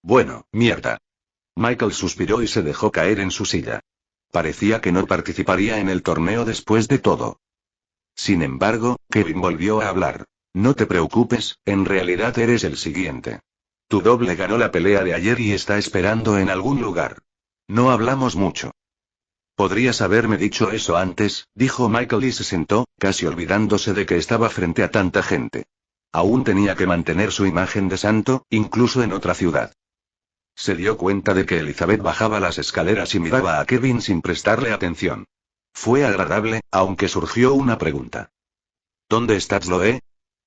Bueno, mierda. Michael suspiró y se dejó caer en su silla. Parecía que no participaría en el torneo después de todo. Sin embargo, Kevin volvió a hablar. No te preocupes, en realidad eres el siguiente. Tu doble ganó la pelea de ayer y está esperando en algún lugar. No hablamos mucho. Podrías haberme dicho eso antes, dijo Michael y se sentó, casi olvidándose de que estaba frente a tanta gente. Aún tenía que mantener su imagen de santo, incluso en otra ciudad. Se dio cuenta de que Elizabeth bajaba las escaleras y miraba a Kevin sin prestarle atención. Fue agradable, aunque surgió una pregunta. ¿Dónde está Chloe?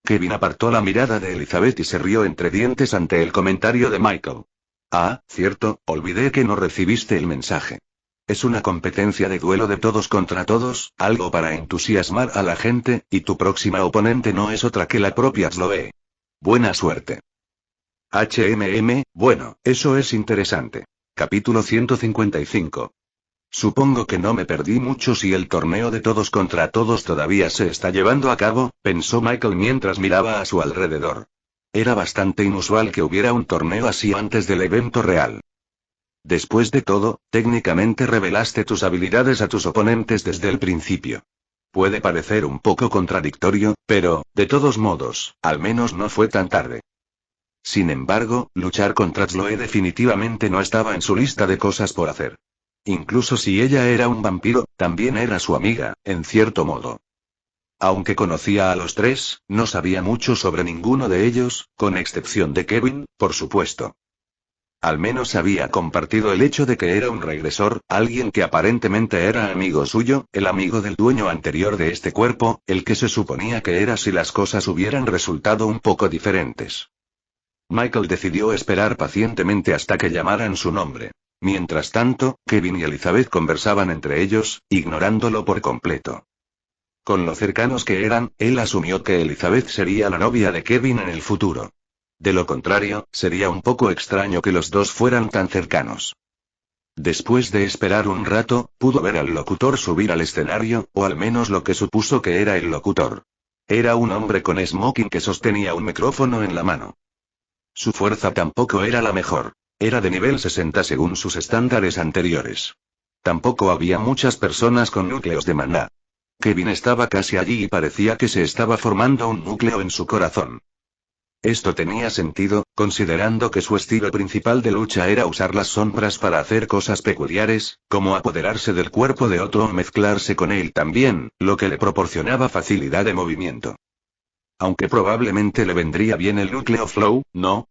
Kevin apartó la mirada de Elizabeth y se rió entre dientes ante el comentario de Michael. Ah, cierto, olvidé que no recibiste el mensaje. Es una competencia de duelo de todos contra todos, algo para entusiasmar a la gente, y tu próxima oponente no es otra que la propia Chloe. Buena suerte. Bueno, eso es interesante. Capítulo 155. Supongo que no me perdí mucho si el torneo de todos contra todos todavía se está llevando a cabo, pensó Michael mientras miraba a su alrededor. Era bastante inusual que hubiera un torneo así antes del evento real. Después de todo, técnicamente revelaste tus habilidades a tus oponentes desde el principio. Puede parecer un poco contradictorio, pero, de todos modos, al menos no fue tan tarde. Sin embargo, luchar contra Chloe definitivamente no estaba en su lista de cosas por hacer. Incluso si ella era un vampiro, también era su amiga, en cierto modo. Aunque conocía a los tres, no sabía mucho sobre ninguno de ellos, con excepción de Kevin, por supuesto. Al menos había compartido el hecho de que era un regresor, alguien que aparentemente era amigo suyo, el amigo del dueño anterior de este cuerpo, el que se suponía que era si las cosas hubieran resultado un poco diferentes. Michael decidió esperar pacientemente hasta que llamaran su nombre. Mientras tanto, Kevin y Elizabeth conversaban entre ellos, ignorándolo por completo. Con lo cercanos que eran, él asumió que Elizabeth sería la novia de Kevin en el futuro. De lo contrario, sería un poco extraño que los dos fueran tan cercanos. Después de esperar un rato, pudo ver al locutor subir al escenario, o al menos lo que supuso que era el locutor. Era un hombre con smoking que sostenía un micrófono en la mano. Su fuerza tampoco era la mejor. Era de nivel 60 según sus estándares anteriores. Tampoco había muchas personas con núcleos de maná. Kevin estaba casi allí y parecía que se estaba formando un núcleo en su corazón. Esto tenía sentido, considerando que su estilo principal de lucha era usar las sombras para hacer cosas peculiares, como apoderarse del cuerpo de otro o mezclarse con él también, lo que le proporcionaba facilidad de movimiento. Aunque probablemente le vendría bien el núcleo flow, ¿no?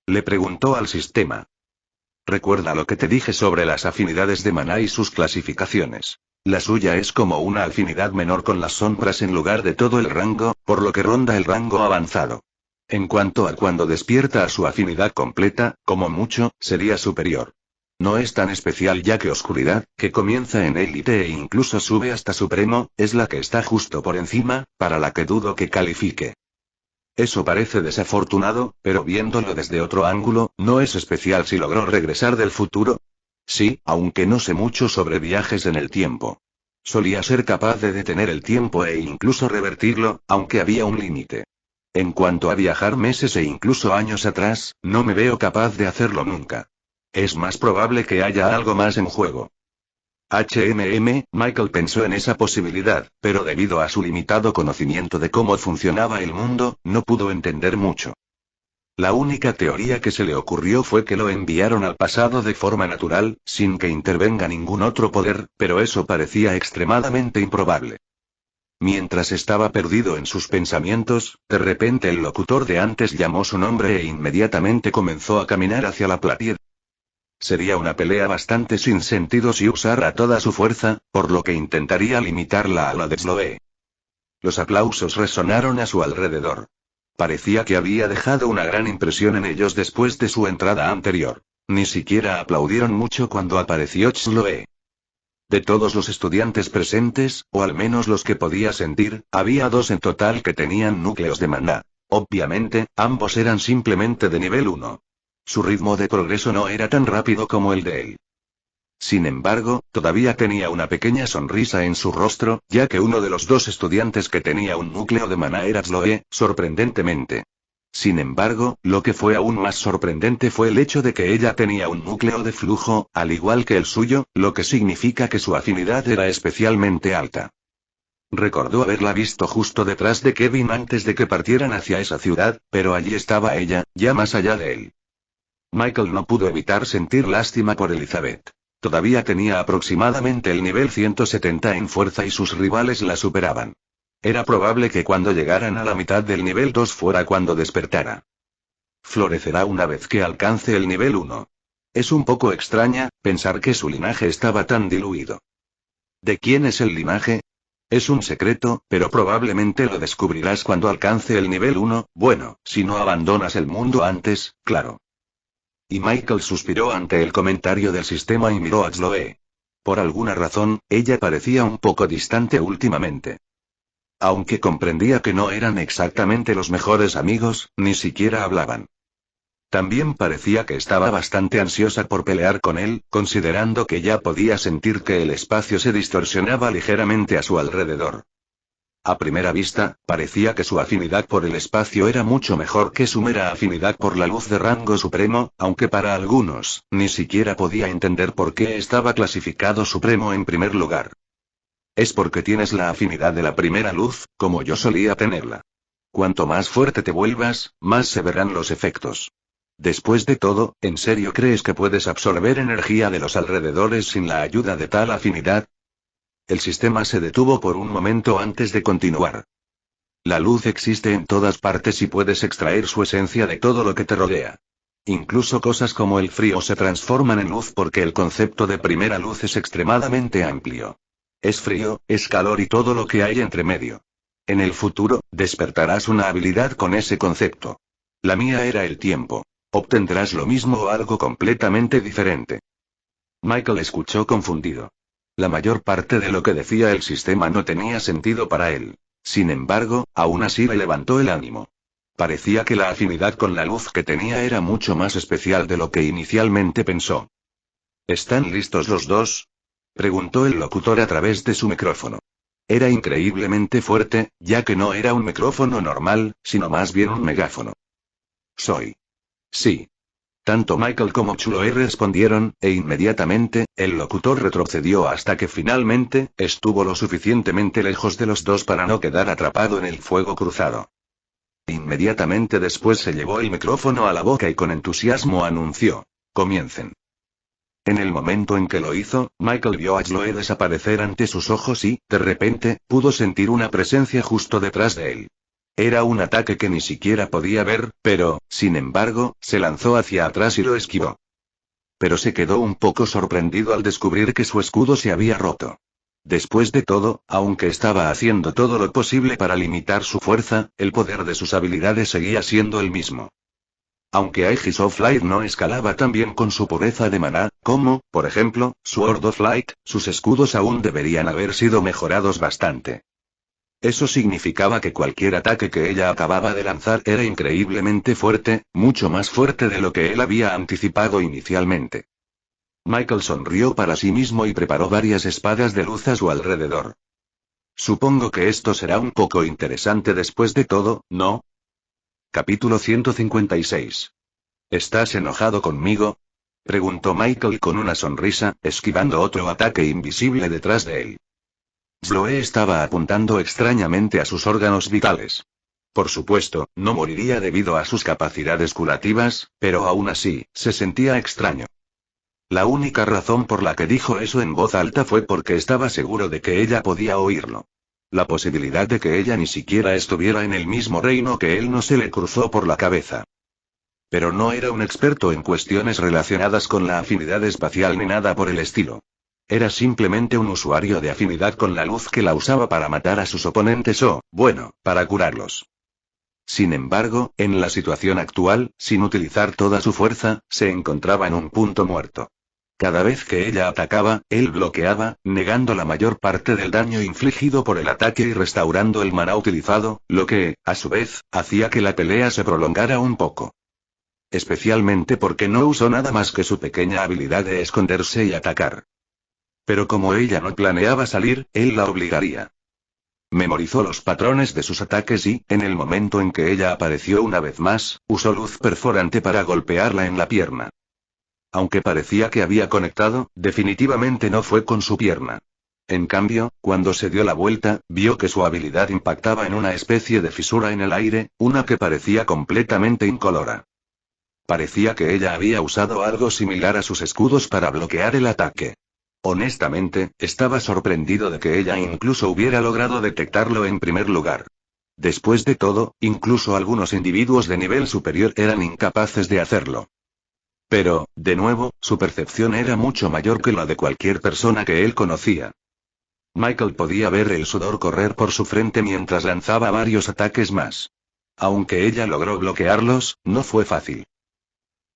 Le preguntó al sistema. Recuerda lo que te dije sobre las afinidades de maná y sus clasificaciones. La suya es como una afinidad menor con las sombras en lugar de todo el rango, por lo que ronda el rango avanzado. En cuanto a cuando despierta a su afinidad completa, como mucho, sería superior. No es tan especial ya que oscuridad, que comienza en élite e incluso sube hasta supremo, es la que está justo por encima, para la que dudo que califique. Eso parece desafortunado, pero viéndolo desde otro ángulo, ¿no es especial si logró regresar del futuro? Sí, aunque no sé mucho sobre viajes en el tiempo. Solía ser capaz de detener el tiempo e incluso revertirlo, aunque había un límite. En cuanto a viajar meses e incluso años atrás, no me veo capaz de hacerlo nunca. Es más probable que haya algo más en juego. Michael pensó en esa posibilidad, pero debido a su limitado conocimiento de cómo funcionaba el mundo, no pudo entender mucho. La única teoría que se le ocurrió fue que lo enviaron al pasado de forma natural, sin que intervenga ningún otro poder, pero eso parecía extremadamente improbable. Mientras estaba perdido en sus pensamientos, de repente el locutor de antes llamó su nombre e inmediatamente comenzó a caminar hacia la platier. Sería una pelea bastante sin sentido si usara toda su fuerza, por lo que intentaría limitarla a la de Sloe. Los aplausos resonaron a su alrededor. Parecía que había dejado una gran impresión en ellos después de su entrada anterior. Ni siquiera aplaudieron mucho cuando apareció Sloe. De todos los estudiantes presentes, o al menos los que podía sentir, había 2 en total que tenían núcleos de maná. Obviamente, ambos eran simplemente de nivel 1. Su ritmo de progreso no era tan rápido como el de él. Sin embargo, todavía tenía una pequeña sonrisa en su rostro, ya que uno de los 2 estudiantes que tenía un núcleo de maná era Sloe, sorprendentemente. Sin embargo, lo que fue aún más sorprendente fue el hecho de que ella tenía un núcleo de flujo, al igual que el suyo, lo que significa que su afinidad era especialmente alta. Recordó haberla visto justo detrás de Kevin antes de que partieran hacia esa ciudad, pero allí estaba ella, ya más allá de él. Michael no pudo evitar sentir lástima por Elizabeth. Todavía tenía aproximadamente el nivel 170 en fuerza y sus rivales la superaban. Era probable que cuando llegaran a la mitad del nivel 2 fuera cuando despertara. Florecerá una vez que alcance el nivel 1. Es un poco extraña, pensar que su linaje estaba tan diluido. ¿De quién es el linaje? Es un secreto, pero probablemente lo descubrirás cuando alcance el nivel 1, bueno, si no abandonas el mundo antes, claro. Y Michael suspiró ante el comentario del sistema y miró a Chloe. Por alguna razón, ella parecía un poco distante últimamente. Aunque comprendía que no eran exactamente los mejores amigos, ni siquiera hablaban. También parecía que estaba bastante ansiosa por pelear con él, considerando que ya podía sentir que el espacio se distorsionaba ligeramente a su alrededor. A primera vista, parecía que su afinidad por el espacio era mucho mejor que su mera afinidad por la luz de rango supremo, aunque para algunos, ni siquiera podía entender por qué estaba clasificado supremo en primer lugar. Es porque tienes la afinidad de la primera luz, como yo solía tenerla. Cuanto más fuerte te vuelvas, más se verán los efectos. Después de todo, ¿en serio crees que puedes absorber energía de los alrededores sin la ayuda de tal afinidad? El sistema se detuvo por un momento antes de continuar. La luz existe en todas partes y puedes extraer su esencia de todo lo que te rodea. Incluso cosas como el frío se transforman en luz porque el concepto de primera luz es extremadamente amplio. Es frío, es calor y todo lo que hay entre medio. En el futuro, despertarás una habilidad con ese concepto. La mía era el tiempo. Obtendrás lo mismo o algo completamente diferente. Michael escuchó confundido. La mayor parte de lo que decía el sistema no tenía sentido para él. Sin embargo, aún así le levantó el ánimo. Parecía que la afinidad con la luz que tenía era mucho más especial de lo que inicialmente pensó. ¿Están listos los dos?, preguntó el locutor a través de su micrófono. Era increíblemente fuerte, ya que no era un micrófono normal, sino más bien un megáfono. Soy. Sí. Tanto Michael como Chloe respondieron, e inmediatamente, el locutor retrocedió hasta que finalmente, estuvo lo suficientemente lejos de los dos para no quedar atrapado en el fuego cruzado. Inmediatamente después se llevó el micrófono a la boca y con entusiasmo anunció: comiencen. En el momento en que lo hizo, Michael vio a Chloe desaparecer ante sus ojos y, de repente, pudo sentir una presencia justo detrás de él. Era un ataque que ni siquiera podía ver, pero, sin embargo, se lanzó hacia atrás y lo esquivó. Pero se quedó un poco sorprendido al descubrir que su escudo se había roto. Después de todo, aunque estaba haciendo todo lo posible para limitar su fuerza, el poder de sus habilidades seguía siendo el mismo. Aunque Aegis of Light no escalaba tan bien con su pureza de maná, como, por ejemplo, Sword of Light, sus escudos aún deberían haber sido mejorados bastante. Eso significaba que cualquier ataque que ella acababa de lanzar era increíblemente fuerte, mucho más fuerte de lo que él había anticipado inicialmente. Michael sonrió para sí mismo y preparó varias espadas de luz a su alrededor. Supongo que esto será un poco interesante después de todo, ¿no? Capítulo 156. ¿Estás enojado conmigo? Preguntó Michael con una sonrisa, esquivando otro ataque invisible detrás de él. Chloe estaba apuntando extrañamente a sus órganos vitales. Por supuesto, no moriría debido a sus capacidades curativas, pero aún así, se sentía extraño. La única razón por la que dijo eso en voz alta fue porque estaba seguro de que ella podía oírlo. La posibilidad de que ella ni siquiera estuviera en el mismo reino que él no se le cruzó por la cabeza. Pero no era un experto en cuestiones relacionadas con la afinidad espacial ni nada por el estilo. Era simplemente un usuario de afinidad con la luz que la usaba para matar a sus oponentes o, bueno, para curarlos. Sin embargo, en la situación actual, sin utilizar toda su fuerza, se encontraba en un punto muerto. Cada vez que ella atacaba, él bloqueaba, negando la mayor parte del daño infligido por el ataque y restaurando el maná utilizado, lo que, a su vez, hacía que la pelea se prolongara un poco. Especialmente porque no usó nada más que su pequeña habilidad de esconderse y atacar. Pero como ella no planeaba salir, él la obligaría. Memorizó los patrones de sus ataques y, en el momento en que ella apareció una vez más, usó luz perforante para golpearla en la pierna. Aunque parecía que había conectado, definitivamente no fue con su pierna. En cambio, cuando se dio la vuelta, vio que su habilidad impactaba en una especie de fisura en el aire, una que parecía completamente incolora. Parecía que ella había usado algo similar a sus escudos para bloquear el ataque. Honestamente, estaba sorprendido de que ella incluso hubiera logrado detectarlo en primer lugar. Después de todo, incluso algunos individuos de nivel superior eran incapaces de hacerlo. Pero, de nuevo, su percepción era mucho mayor que la de cualquier persona que él conocía. Michael podía ver el sudor correr por su frente mientras lanzaba varios ataques más. Aunque ella logró bloquearlos, no fue fácil.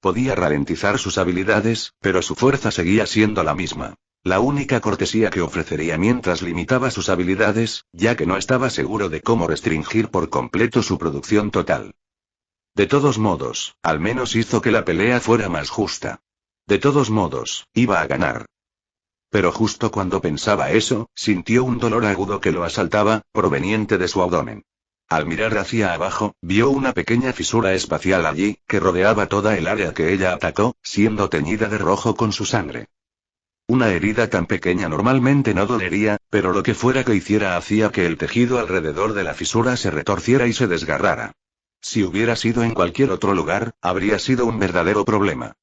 Podía ralentizar sus habilidades, pero su fuerza seguía siendo la misma. La única cortesía que ofrecería mientras limitaba sus habilidades, ya que no estaba seguro de cómo restringir por completo su producción total. De todos modos, al menos hizo que la pelea fuera más justa. De todos modos, iba a ganar. Pero justo cuando pensaba eso, sintió un dolor agudo que lo asaltaba, proveniente de su abdomen. Al mirar hacia abajo, vio una pequeña fisura espacial allí, que rodeaba toda el área que ella atacó, siendo teñida de rojo con su sangre. Una herida tan pequeña normalmente no dolería, pero lo que fuera que hiciera hacía que el tejido alrededor de la fisura se retorciera y se desgarrara. Si hubiera sido en cualquier otro lugar, habría sido un verdadero problema.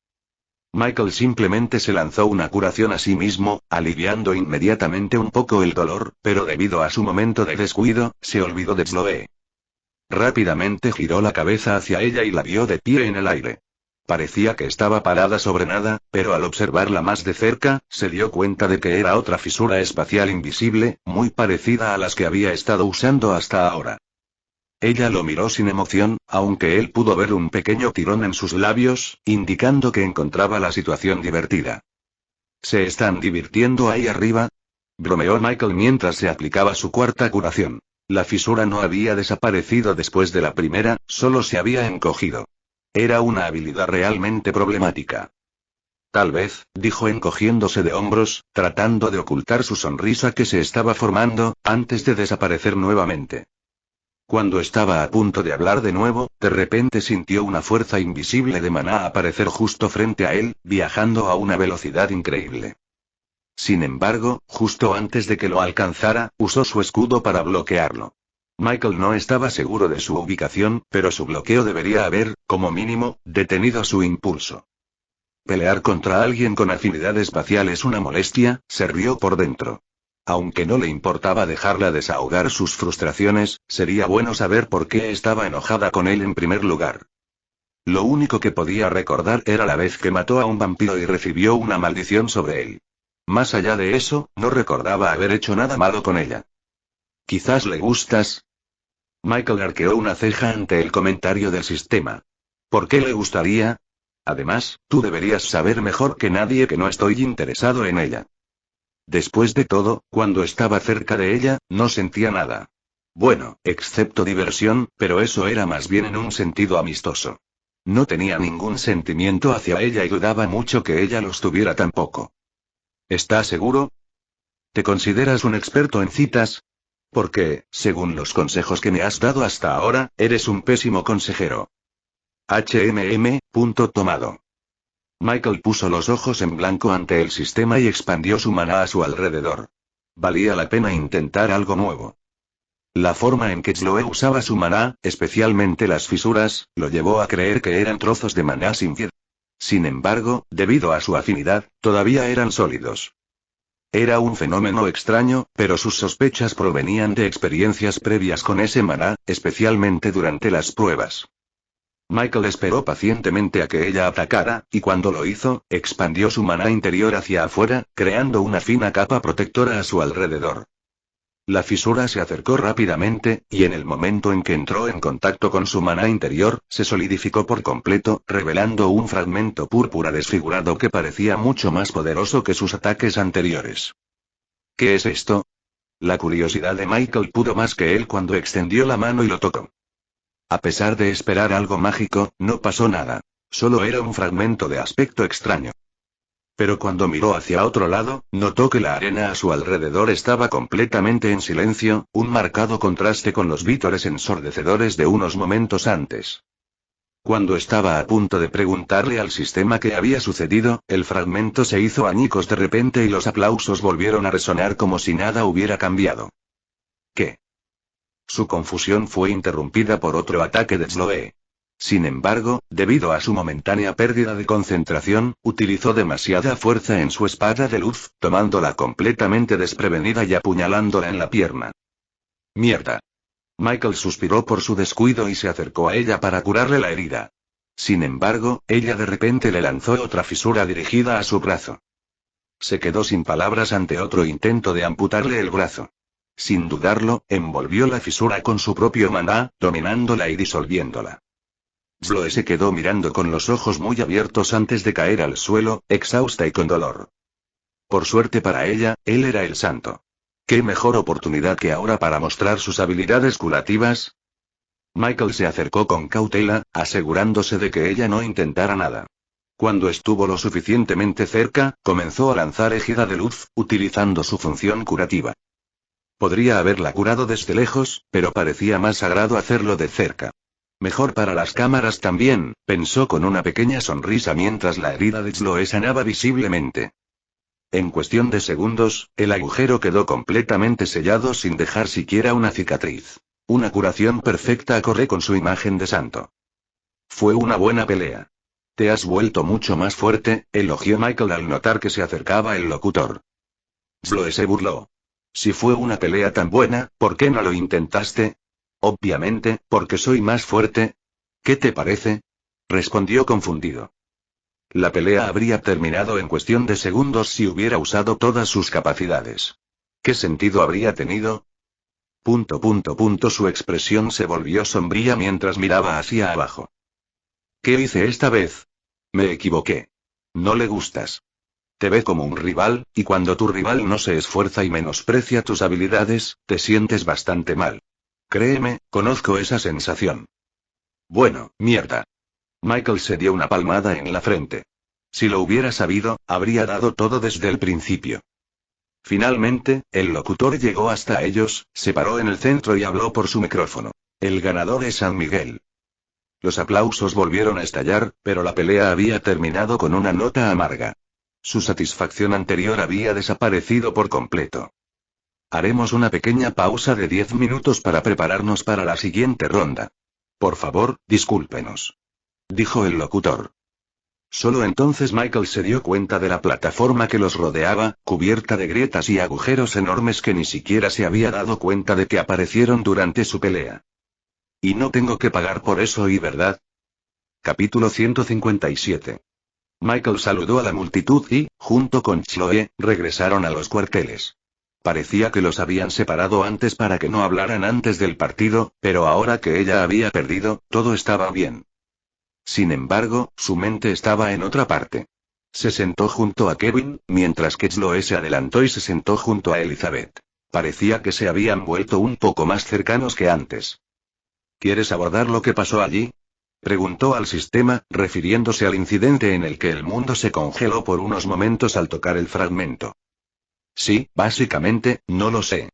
Michael simplemente se lanzó una curación a sí mismo, aliviando inmediatamente un poco el dolor, pero debido a su momento de descuido, se olvidó de Chloe. Rápidamente giró la cabeza hacia ella y la vio de pie en el aire. Parecía que estaba parada sobre nada, pero al observarla más de cerca, se dio cuenta de que era otra fisura espacial invisible, muy parecida a las que había estado usando hasta ahora. Ella lo miró sin emoción, aunque él pudo ver un pequeño tirón en sus labios, indicando que encontraba la situación divertida. ¿Se están divirtiendo ahí arriba?, bromeó Michael mientras se aplicaba su cuarta curación. La fisura no había desaparecido después de la primera, solo se había encogido. Era una habilidad realmente problemática. Tal vez, dijo encogiéndose de hombros, tratando de ocultar su sonrisa que se estaba formando, antes de desaparecer nuevamente. Cuando estaba a punto de hablar de nuevo, de repente sintió una fuerza invisible de maná aparecer justo frente a él, viajando a una velocidad increíble. Sin embargo, justo antes de que lo alcanzara, usó su escudo para bloquearlo. Michael no estaba seguro de su ubicación, pero su bloqueo debería haber, como mínimo, detenido su impulso. Pelear contra alguien con afinidad espacial es una molestia, se rió por dentro. Aunque no le importaba dejarla desahogar sus frustraciones, sería bueno saber por qué estaba enojada con él en primer lugar. Lo único que podía recordar era la vez que mató a un vampiro y recibió una maldición sobre él. Más allá de eso, no recordaba haber hecho nada malo con ella. ¿Quizás le gustas? Michael arqueó una ceja ante el comentario del sistema. ¿Por qué le gustaría? Además, tú deberías saber mejor que nadie que no estoy interesado en ella. Después de todo, cuando estaba cerca de ella, no sentía nada. Bueno, excepto diversión, pero eso era más bien en un sentido amistoso. No tenía ningún sentimiento hacia ella y dudaba mucho que ella los tuviera tampoco. ¿Estás seguro? ¿Te consideras un experto en citas? Porque, según los consejos que me has dado hasta ahora, eres un pésimo consejero. Punto tomado. Michael puso los ojos en blanco ante el sistema y expandió su maná a su alrededor. Valía la pena intentar algo nuevo. La forma en que Chloe usaba su maná, especialmente las fisuras, lo llevó a creer que eran trozos de maná sin vida. Sin embargo, debido a su afinidad, todavía eran sólidos. Era un fenómeno extraño, pero sus sospechas provenían de experiencias previas con ese maná, especialmente durante las pruebas. Michael esperó pacientemente a que ella atacara, y cuando lo hizo, expandió su maná interior hacia afuera, creando una fina capa protectora a su alrededor. La fisura se acercó rápidamente, y en el momento en que entró en contacto con su maná interior, se solidificó por completo, revelando un fragmento púrpura desfigurado que parecía mucho más poderoso que sus ataques anteriores. ¿Qué es esto? La curiosidad de Michael pudo más que él cuando extendió la mano y lo tocó. A pesar de esperar algo mágico, no pasó nada. Solo era un fragmento de aspecto extraño. Pero cuando miró hacia otro lado, notó que la arena a su alrededor estaba completamente en silencio, un marcado contraste con los vítores ensordecedores de unos momentos antes. Cuando estaba a punto de preguntarle al sistema qué había sucedido, el fragmento se hizo añicos de repente y los aplausos volvieron a resonar como si nada hubiera cambiado. ¿Qué? Su confusión fue interrumpida por otro ataque de Chloe. Sin embargo, debido a su momentánea pérdida de concentración, utilizó demasiada fuerza en su espada de luz, tomándola completamente desprevenida y apuñalándola en la pierna. ¡Mierda! Michael suspiró por su descuido y se acercó a ella para curarle la herida. Sin embargo, ella de repente le lanzó otra fisura dirigida a su brazo. Se quedó sin palabras ante otro intento de amputarle el brazo. Sin dudarlo, envolvió la fisura con su propio maná, dominándola y disolviéndola. Chloe se quedó mirando con los ojos muy abiertos antes de caer al suelo, exhausta y con dolor. Por suerte para ella, él era el santo. ¿Qué mejor oportunidad que ahora para mostrar sus habilidades curativas? Michael se acercó con cautela, asegurándose de que ella no intentara nada. Cuando estuvo lo suficientemente cerca, comenzó a lanzar ejida de luz, utilizando su función curativa. Podría haberla curado desde lejos, pero parecía más sagrado hacerlo de cerca. Mejor para las cámaras también, pensó con una pequeña sonrisa mientras la herida de Chloe sanaba visiblemente. En cuestión de segundos, el agujero quedó completamente sellado sin dejar siquiera una cicatriz. Una curación perfecta acorde con su imagen de santo. Fue una buena pelea. Te has vuelto mucho más fuerte, elogió Michael al notar que se acercaba el locutor. Chloe se burló. Si fue una pelea tan buena, ¿por qué no lo intentaste? Obviamente, porque soy más fuerte. ¿Qué te parece? Respondió confundido. La pelea habría terminado en cuestión de segundos si hubiera usado todas sus capacidades. ¿Qué sentido habría tenido? Su expresión se volvió sombría mientras miraba hacia abajo. ¿Qué hice esta vez? Me equivoqué. No le gustas. Te ve como un rival, y cuando tu rival no se esfuerza y menosprecia tus habilidades, te sientes bastante mal. Créeme, conozco esa sensación. Bueno, mierda. Michael se dio una palmada en la frente. Si lo hubiera sabido, habría dado todo desde el principio. Finalmente, el locutor llegó hasta ellos, se paró en el centro y habló por su micrófono. El ganador es San Miguel. Los aplausos volvieron a estallar, pero la pelea había terminado con una nota amarga. Su satisfacción anterior había desaparecido por completo. Haremos una pequeña pausa de 10 minutos para prepararnos para la siguiente ronda. Por favor, discúlpenos, dijo el locutor. Solo entonces Michael se dio cuenta de la plataforma que los rodeaba, cubierta de grietas y agujeros enormes que ni siquiera se había dado cuenta de que aparecieron durante su pelea. Y no tengo que pagar por eso, ¿y verdad? Capítulo 157. Michael saludó a la multitud y, junto con Chloe, regresaron a los cuarteles. Parecía que los habían separado antes para que no hablaran antes del partido, pero ahora que ella había perdido, todo estaba bien. Sin embargo, su mente estaba en otra parte. Se sentó junto a Kevin, mientras que Chloe se adelantó y se sentó junto a Elizabeth. Parecía que se habían vuelto un poco más cercanos que antes. ¿Quieres abordar lo que pasó allí?, preguntó al sistema, refiriéndose al incidente en el que el mundo se congeló por unos momentos al tocar el fragmento. Sí, básicamente, no lo sé.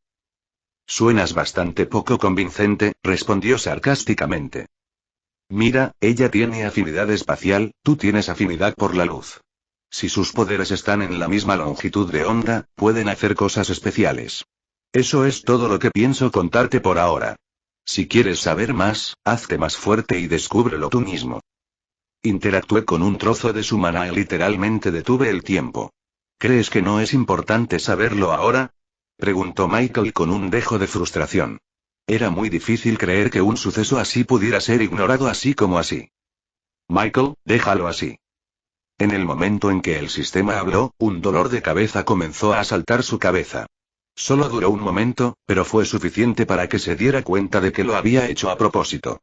Suenas bastante poco convincente, respondió sarcásticamente. Mira, ella tiene afinidad espacial, tú tienes afinidad por la luz. Si sus poderes están en la misma longitud de onda, pueden hacer cosas especiales. Eso es todo lo que pienso contarte por ahora. Si quieres saber más, hazte más fuerte y descúbrelo tú mismo. Interactué con un trozo de su maná y literalmente detuve el tiempo. ¿Crees que no es importante saberlo ahora?, preguntó Michael con un dejo de frustración. Era muy difícil creer que un suceso así pudiera ser ignorado así como así. Michael, déjalo así. En el momento en que el sistema habló, un dolor de cabeza comenzó a asaltar su cabeza. Solo duró un momento, pero fue suficiente para que se diera cuenta de que lo había hecho a propósito.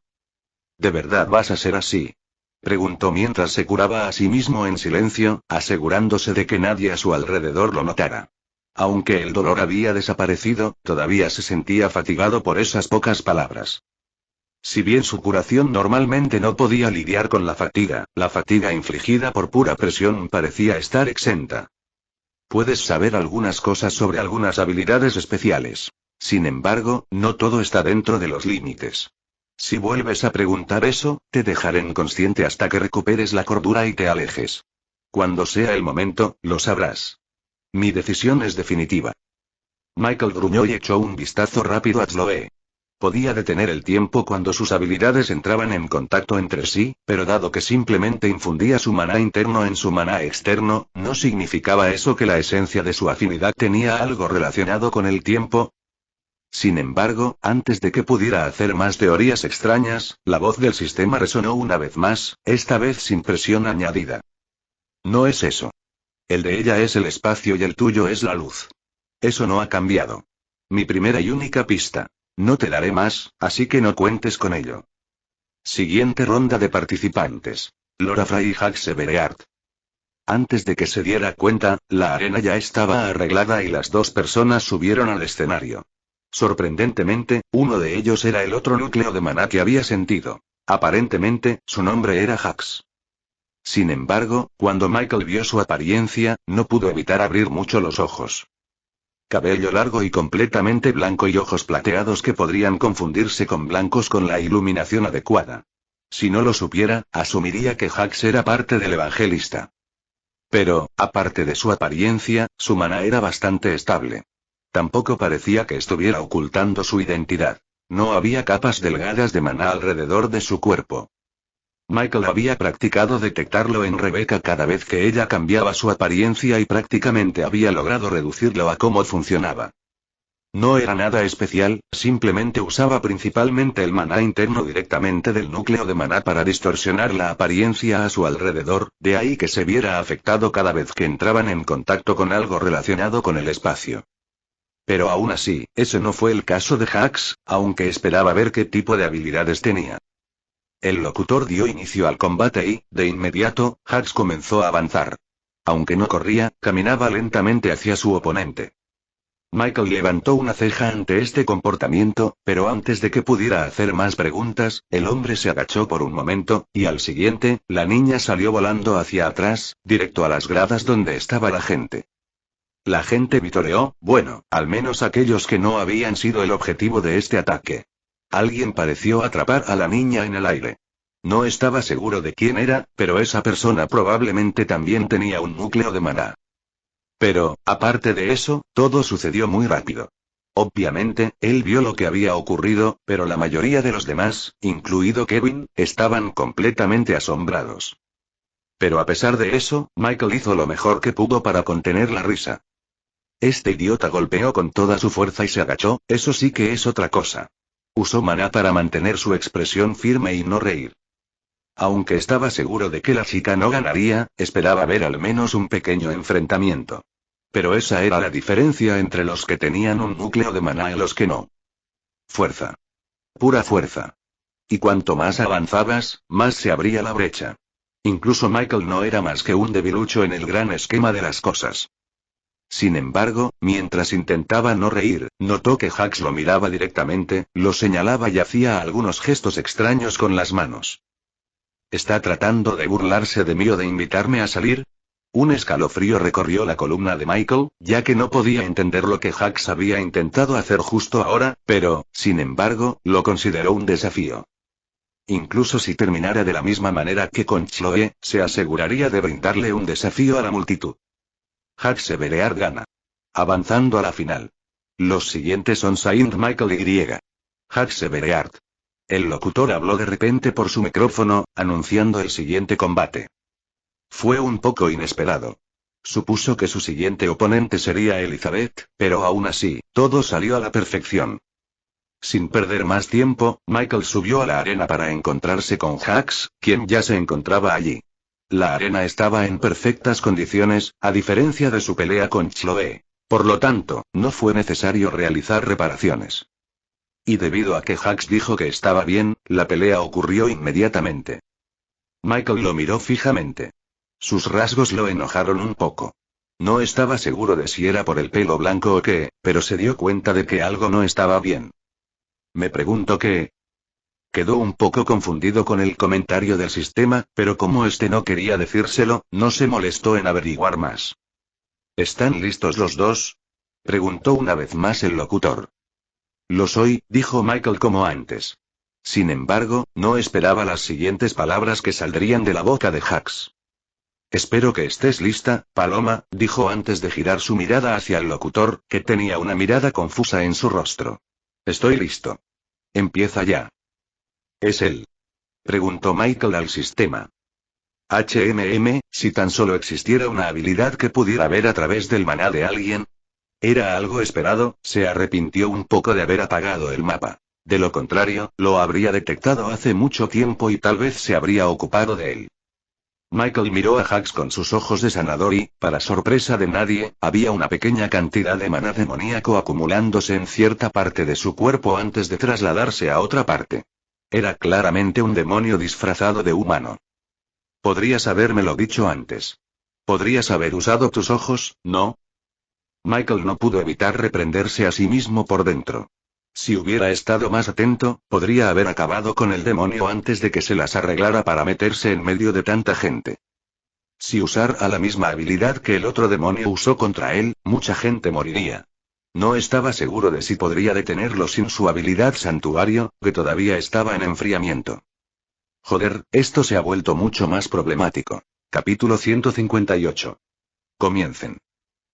¿De verdad vas a ser así?, preguntó mientras se curaba a sí mismo en silencio, asegurándose de que nadie a su alrededor lo notara. Aunque el dolor había desaparecido, todavía se sentía fatigado por esas pocas palabras. Si bien su curación normalmente no podía lidiar con la fatiga infligida por pura presión parecía estar exenta. Puedes saber algunas cosas sobre algunas habilidades especiales. Sin embargo, no todo está dentro de los límites. Si vuelves a preguntar eso, te dejaré inconsciente hasta que recuperes la cordura y te alejes. Cuando sea el momento, lo sabrás. Mi decisión es definitiva. Michael gruñó y echó un vistazo rápido a Chloe. Podía detener el tiempo cuando sus habilidades entraban en contacto entre sí, pero dado que simplemente infundía su maná interno en su maná externo, ¿no significaba eso que la esencia de su afinidad tenía algo relacionado con el tiempo? Sin embargo, antes de que pudiera hacer más teorías extrañas, la voz del sistema resonó una vez más, esta vez sin presión añadida. No es eso. El de ella es el espacio y el tuyo es la luz. Eso no ha cambiado. Mi primera y única pista. No te daré más, así que no cuentes con ello. Siguiente ronda de participantes. Laura Fry y Hax Evereart. Antes de que se diera cuenta, la arena ya estaba arreglada y las dos personas subieron al escenario. Sorprendentemente, uno de ellos era el otro núcleo de maná que había sentido. Aparentemente, su nombre era Hax. Sin embargo, cuando Michael vio su apariencia, no pudo evitar abrir mucho los ojos. Cabello largo y completamente blanco y ojos plateados que podrían confundirse con blancos con la iluminación adecuada. Si no lo supiera, asumiría que Hax era parte del evangelista. Pero, aparte de su apariencia, su maná era bastante estable. Tampoco parecía que estuviera ocultando su identidad. No había capas delgadas de maná alrededor de su cuerpo. Michael había practicado detectarlo en Rebecca cada vez que ella cambiaba su apariencia y prácticamente había logrado reducirlo a cómo funcionaba. No era nada especial, simplemente usaba principalmente el maná interno directamente del núcleo de maná para distorsionar la apariencia a su alrededor, de ahí que se viera afectado cada vez que entraban en contacto con algo relacionado con el espacio. Pero aún así, ese no fue el caso de Hax, aunque esperaba ver qué tipo de habilidades tenía. El locutor dio inicio al combate y, de inmediato, Hax comenzó a avanzar. Aunque no corría, caminaba lentamente hacia su oponente. Michael levantó una ceja ante este comportamiento, pero antes de que pudiera hacer más preguntas, el hombre se agachó por un momento, y al siguiente, la niña salió volando hacia atrás, directo a las gradas donde estaba la gente. La gente vitoreó, bueno, al menos aquellos que no habían sido el objetivo de este ataque. Alguien pareció atrapar a la niña en el aire. No estaba seguro de quién era, pero esa persona probablemente también tenía un núcleo de maná. Pero, aparte de eso, todo sucedió muy rápido. Obviamente, él vio lo que había ocurrido, pero la mayoría de los demás, incluido Kevin, estaban completamente asombrados. Pero a pesar de eso, Michael hizo lo mejor que pudo para contener la risa. Este idiota golpeó con toda su fuerza y se agachó, eso sí que es otra cosa. Usó maná para mantener su expresión firme y no reír. Aunque estaba seguro de que la chica no ganaría, esperaba ver al menos un pequeño enfrentamiento. Pero esa era la diferencia entre los que tenían un núcleo de maná y los que no. Fuerza. Pura fuerza. Y cuanto más avanzabas, más se abría la brecha. Incluso Michael no era más que un debilucho en el gran esquema de las cosas. Sin embargo, mientras intentaba no reír, notó que Jax lo miraba directamente, lo señalaba y hacía algunos gestos extraños con las manos. ¿Está tratando de burlarse de mí o de invitarme a salir? Un escalofrío recorrió la columna de Michael, ya que no podía entender lo que Jax había intentado hacer justo ahora, pero, sin embargo, lo consideró un desafío. Incluso si terminara de la misma manera que con Chloe, se aseguraría de brindarle un desafío a la multitud. Jax Evereard gana. Avanzando a la final. Los siguientes son Saint Michael y Jax Evereard. El locutor habló de repente por su micrófono, anunciando el siguiente combate. Fue un poco inesperado. Supuso que su siguiente oponente sería Elizabeth, pero aún así, todo salió a la perfección. Sin perder más tiempo, Michael subió a la arena para encontrarse con Jax, quien ya se encontraba allí. La arena estaba en perfectas condiciones, a diferencia de su pelea con Chloe. Por lo tanto, no fue necesario realizar reparaciones. Y debido a que Jax dijo que estaba bien, la pelea ocurrió inmediatamente. Michael lo miró fijamente. Sus rasgos lo enojaron un poco. No estaba seguro de si era por el pelo blanco o qué, pero se dio cuenta de que algo no estaba bien. Me pregunto qué. Quedó un poco confundido con el comentario del sistema, pero como este no quería decírselo, no se molestó en averiguar más. ¿Están listos los dos? Preguntó una vez más el locutor. Lo soy, dijo Michael como antes. Sin embargo, no esperaba las siguientes palabras que saldrían de la boca de Jax. Espero que estés lista, Paloma, dijo antes de girar su mirada hacia el locutor, que tenía una mirada confusa en su rostro. Estoy listo. Empieza ya. ¿Es él? Preguntó Michael al sistema. Si tan solo existiera una habilidad que pudiera ver a través del maná de alguien. Era algo esperado, se arrepintió un poco de haber apagado el mapa. De lo contrario, lo habría detectado hace mucho tiempo y tal vez se habría ocupado de él. Michael miró a Jax con sus ojos de sanador y, para sorpresa de nadie, había una pequeña cantidad de maná demoníaco acumulándose en cierta parte de su cuerpo antes de trasladarse a otra parte. Era claramente un demonio disfrazado de humano. Podrías habérmelo dicho antes. Podrías haber usado tus ojos, ¿no? Michael no pudo evitar reprenderse a sí mismo por dentro. Si hubiera estado más atento, podría haber acabado con el demonio antes de que se las arreglara para meterse en medio de tanta gente. Si usara la misma habilidad que el otro demonio usó contra él, mucha gente moriría. No estaba seguro de si podría detenerlo sin su habilidad santuario, que todavía estaba en enfriamiento. Joder, esto se ha vuelto mucho más problemático. Capítulo 158. Comiencen.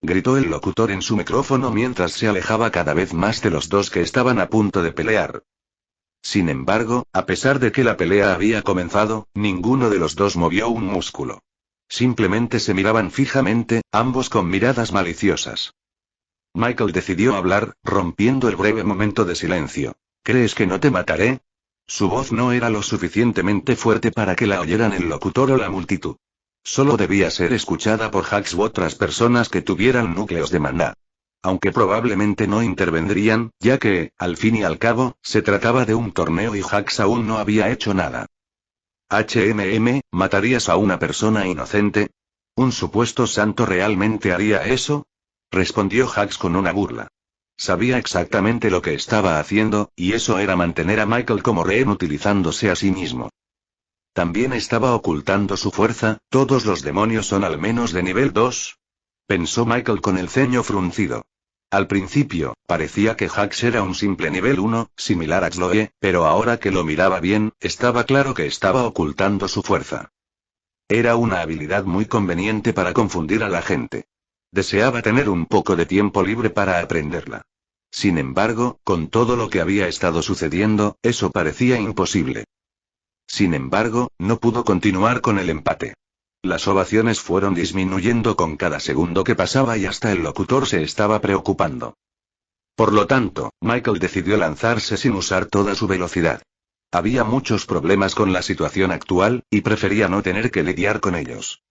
Gritó el locutor en su micrófono mientras se alejaba cada vez más de los dos que estaban a punto de pelear. Sin embargo, a pesar de que la pelea había comenzado, ninguno de los dos movió un músculo. Simplemente se miraban fijamente, ambos con miradas maliciosas. Michael decidió hablar, rompiendo el breve momento de silencio. ¿Crees que no te mataré? Su voz no era lo suficientemente fuerte para que la oyeran el locutor o la multitud. Solo debía ser escuchada por Jax u otras personas que tuvieran núcleos de maná. Aunque probablemente no intervendrían, ya que, al fin y al cabo, se trataba de un torneo y Jax aún no había hecho nada. ¿Matarías a una persona inocente? ¿Un supuesto santo realmente haría eso? Respondió Jax con una burla. Sabía exactamente lo que estaba haciendo, y eso era mantener a Michael como rehén utilizándose a sí mismo. También estaba ocultando su fuerza. ¿Todos los demonios son al menos de nivel 2? Pensó Michael con el ceño fruncido. Al principio, parecía que Jax era un simple nivel 1, similar a Chloe, pero ahora que lo miraba bien, estaba claro que estaba ocultando su fuerza. Era una habilidad muy conveniente para confundir a la gente. Deseaba tener un poco de tiempo libre para aprenderla. Sin embargo, con todo lo que había estado sucediendo, eso parecía imposible. Sin embargo, no pudo continuar con el empate. Las ovaciones fueron disminuyendo con cada segundo que pasaba y hasta el locutor se estaba preocupando. Por lo tanto, Michael decidió lanzarse sin usar toda su velocidad. Había muchos problemas con la situación actual, y prefería no tener que lidiar con ellos.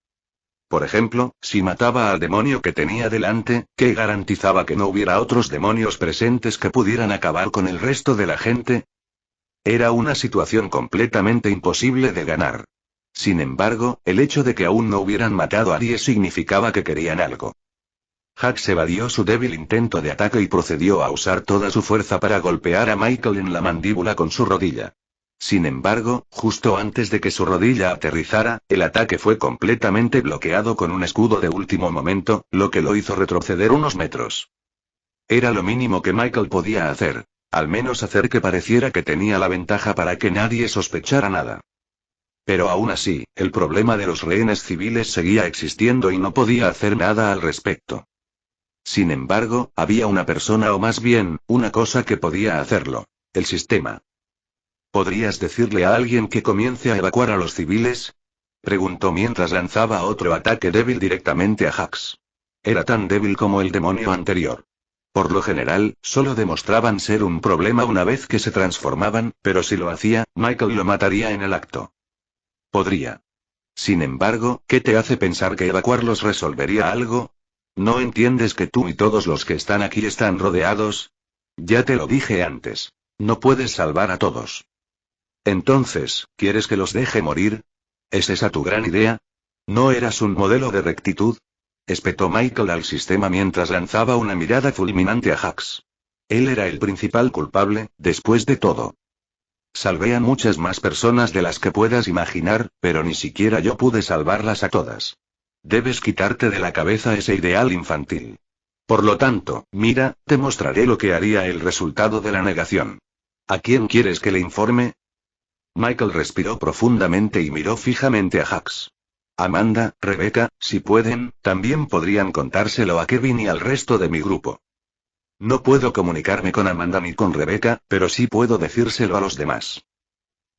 Por ejemplo, si mataba al demonio que tenía delante, ¿qué garantizaba que no hubiera otros demonios presentes que pudieran acabar con el resto de la gente? Era una situación completamente imposible de ganar. Sin embargo, el hecho de que aún no hubieran matado a 10 significaba que querían algo. Jax evadió su débil intento de ataque y procedió a usar toda su fuerza para golpear a Michael en la mandíbula con su rodilla. Sin embargo, justo antes de que su rodilla aterrizara, el ataque fue completamente bloqueado con un escudo de último momento, lo que lo hizo retroceder unos metros. Era lo mínimo que Michael podía hacer. Al menos hacer que pareciera que tenía la ventaja para que nadie sospechara nada. Pero aún así, el problema de los rehenes civiles seguía existiendo y no podía hacer nada al respecto. Sin embargo, había una persona o más bien, una cosa que podía hacerlo. El sistema. ¿Podrías decirle a alguien que comience a evacuar a los civiles? Preguntó mientras lanzaba otro ataque débil directamente a Jax. Era tan débil como el demonio anterior. Por lo general, solo demostraban ser un problema una vez que se transformaban, pero si lo hacía, Michael lo mataría en el acto. Podría. Sin embargo, ¿qué te hace pensar que evacuarlos resolvería algo? ¿No entiendes que tú y todos los que están aquí están rodeados? Ya te lo dije antes. No puedes salvar a todos. Entonces, ¿quieres que los deje morir? ¿Es esa tu gran idea? ¿No eras un modelo de rectitud? Espetó Michael al sistema mientras lanzaba una mirada fulminante a Jax. Él era el principal culpable, después de todo. Salvé a muchas más personas de las que puedas imaginar, pero ni siquiera yo pude salvarlas a todas. Debes quitarte de la cabeza ese ideal infantil. Por lo tanto, mira, te mostraré lo que haría el resultado de la negación. ¿A quién quieres que le informe? Michael respiró profundamente y miró fijamente a Jax. Amanda, Rebecca, si pueden, también podrían contárselo a Kevin y al resto de mi grupo. No puedo comunicarme con Amanda ni con Rebecca, pero sí puedo decírselo a los demás.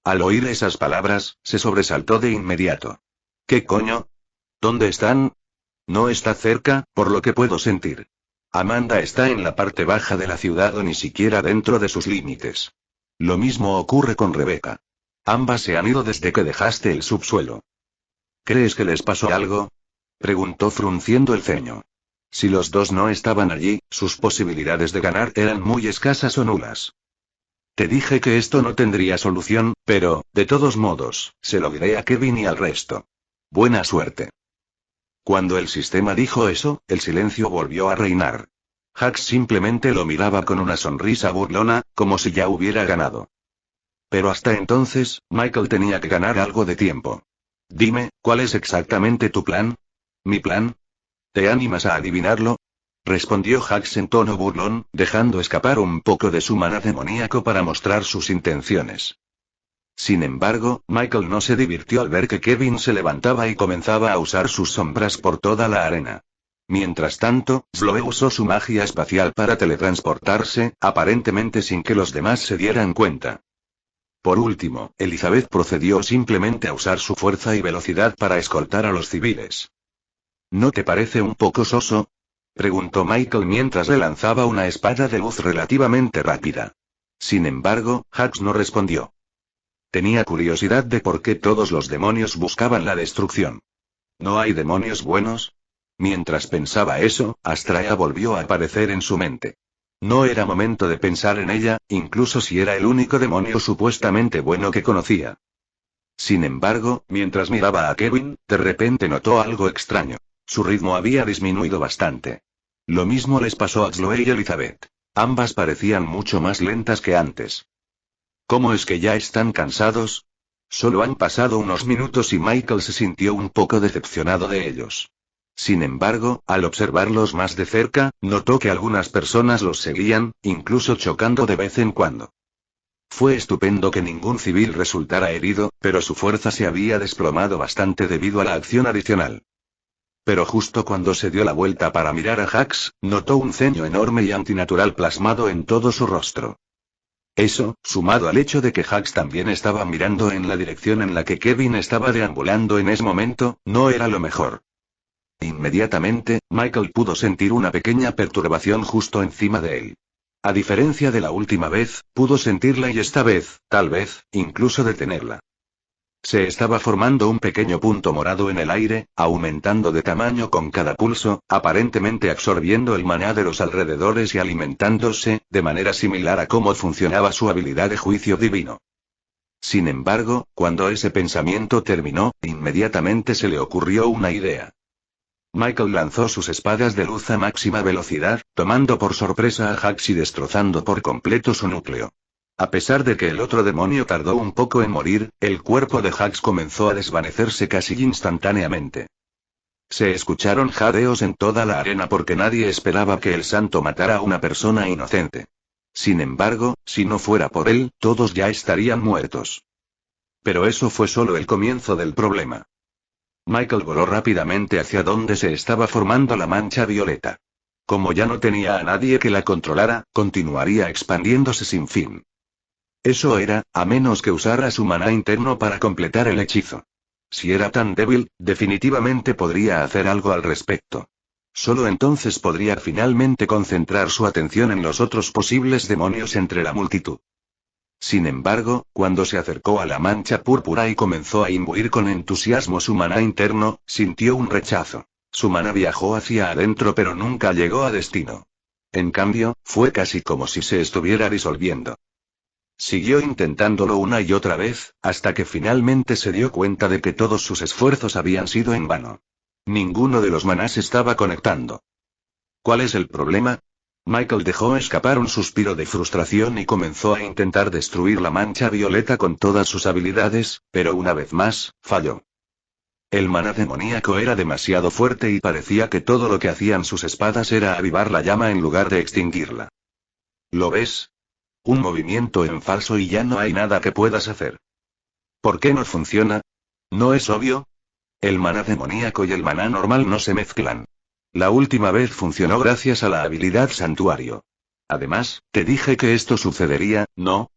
Al oír esas palabras, se sobresaltó de inmediato. ¿Qué coño? ¿Dónde están? No está cerca, por lo que puedo sentir. Amanda está en la parte baja de la ciudad o ni siquiera dentro de sus límites. Lo mismo ocurre con Rebecca. Ambas se han ido desde que dejaste el subsuelo. ¿Crees que les pasó algo? Preguntó frunciendo el ceño. Si los dos no estaban allí, sus posibilidades de ganar eran muy escasas o nulas. Te dije que esto no tendría solución, pero, de todos modos, se lo diré a Kevin y al resto. Buena suerte. Cuando el sistema dijo eso, el silencio volvió a reinar. Jax simplemente lo miraba con una sonrisa burlona, como si ya hubiera ganado. Pero hasta entonces, Michael tenía que ganar algo de tiempo. Dime, ¿cuál es exactamente tu plan? ¿Mi plan? ¿Te animas a adivinarlo? Respondió Jax en tono burlón, dejando escapar un poco de su maná demoníaco para mostrar sus intenciones. Sin embargo, Michael no se divirtió al ver que Kevin se levantaba y comenzaba a usar sus sombras por toda la arena. Mientras tanto, Chloe usó su magia espacial para teletransportarse, aparentemente sin que los demás se dieran cuenta. Por último, Elizabeth procedió simplemente a usar su fuerza y velocidad para escoltar a los civiles. ¿No te parece un poco soso? Preguntó Michael mientras le lanzaba una espada de luz relativamente rápida. Sin embargo, Jax no respondió. Tenía curiosidad de por qué todos los demonios buscaban la destrucción. ¿No hay demonios buenos? Mientras pensaba eso, Astraea volvió a aparecer en su mente. No era momento de pensar en ella, incluso si era el único demonio supuestamente bueno que conocía. Sin embargo, mientras miraba a Kevin, de repente notó algo extraño. Su ritmo había disminuido bastante. Lo mismo les pasó a Chloe y Elizabeth. Ambas parecían mucho más lentas que antes. ¿Cómo es que ya están cansados? Solo han pasado unos minutos y Michael se sintió un poco decepcionado de ellos. Sin embargo, al observarlos más de cerca, notó que algunas personas los seguían, incluso chocando de vez en cuando. Fue estupendo que ningún civil resultara herido, pero su fuerza se había desplomado bastante debido a la acción adicional. Pero justo cuando se dio la vuelta para mirar a Jax, notó un ceño enorme y antinatural plasmado en todo su rostro. Eso, sumado al hecho de que Jax también estaba mirando en la dirección en la que Kevin estaba deambulando en ese momento, no era lo mejor. Inmediatamente, Michael pudo sentir una pequeña perturbación justo encima de él. A diferencia de la última vez, pudo sentirla y esta vez, tal vez, incluso detenerla. Se estaba formando un pequeño punto morado en el aire, aumentando de tamaño con cada pulso, aparentemente absorbiendo el maná de los alrededores y alimentándose, de manera similar a cómo funcionaba su habilidad de juicio divino. Sin embargo, cuando ese pensamiento terminó, inmediatamente se le ocurrió una idea. Michael lanzó sus espadas de luz a máxima velocidad, tomando por sorpresa a Jax y destrozando por completo su núcleo. A pesar de que el otro demonio tardó un poco en morir, el cuerpo de Jax comenzó a desvanecerse casi instantáneamente. Se escucharon jadeos en toda la arena porque nadie esperaba que el santo matara a una persona inocente. Sin embargo, si no fuera por él, todos ya estarían muertos. Pero eso fue solo el comienzo del problema. Michael voló rápidamente hacia donde se estaba formando la mancha violeta. Como ya no tenía a nadie que la controlara, continuaría expandiéndose sin fin. Eso era, a menos que usara su maná interno para completar el hechizo. Si era tan débil, definitivamente podría hacer algo al respecto. Solo entonces podría finalmente concentrar su atención en los otros posibles demonios entre la multitud. Sin embargo, cuando se acercó a la mancha púrpura y comenzó a imbuir con entusiasmo su maná interno, sintió un rechazo. Su maná viajó hacia adentro pero nunca llegó a destino. En cambio, fue casi como si se estuviera disolviendo. Siguió intentándolo una y otra vez, hasta que finalmente se dio cuenta de que todos sus esfuerzos habían sido en vano. Ninguno de los manás estaba conectando. ¿Cuál es el problema? Michael dejó escapar un suspiro de frustración y comenzó a intentar destruir la mancha violeta con todas sus habilidades, pero una vez más, falló. El maná demoníaco era demasiado fuerte y parecía que todo lo que hacían sus espadas era avivar la llama en lugar de extinguirla. ¿Lo ves? Un movimiento en falso y ya no hay nada que puedas hacer. ¿Por qué no funciona? ¿No es obvio? El maná demoníaco y el maná normal no se mezclan. La última vez funcionó gracias a la habilidad santuario. Además, te dije que esto sucedería, ¿no?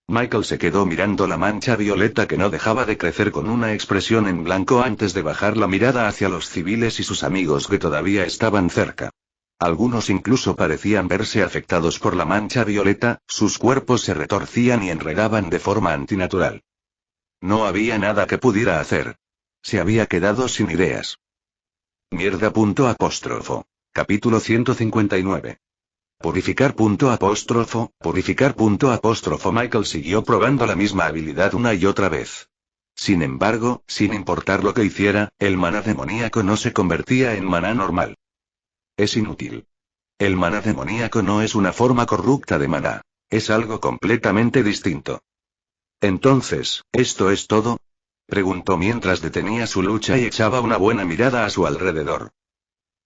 Michael se quedó mirando la mancha violeta que no dejaba de crecer con una expresión en blanco antes de bajar la mirada hacia los civiles y sus amigos que todavía estaban cerca. Algunos incluso parecían verse afectados por la mancha violeta, sus cuerpos se retorcían y enredaban de forma antinatural. No había nada que pudiera hacer. Se había quedado sin ideas. Mierda. Capítulo 159. Purificar. Purificar. Michael siguió probando la misma habilidad una y otra vez. Sin embargo, sin importar lo que hiciera, el maná demoníaco no se convertía en maná normal. Es inútil. El maná demoníaco no es una forma corrupta de maná. Es algo completamente distinto. Entonces, ¿esto es todo? Preguntó mientras detenía su lucha y echaba una buena mirada a su alrededor.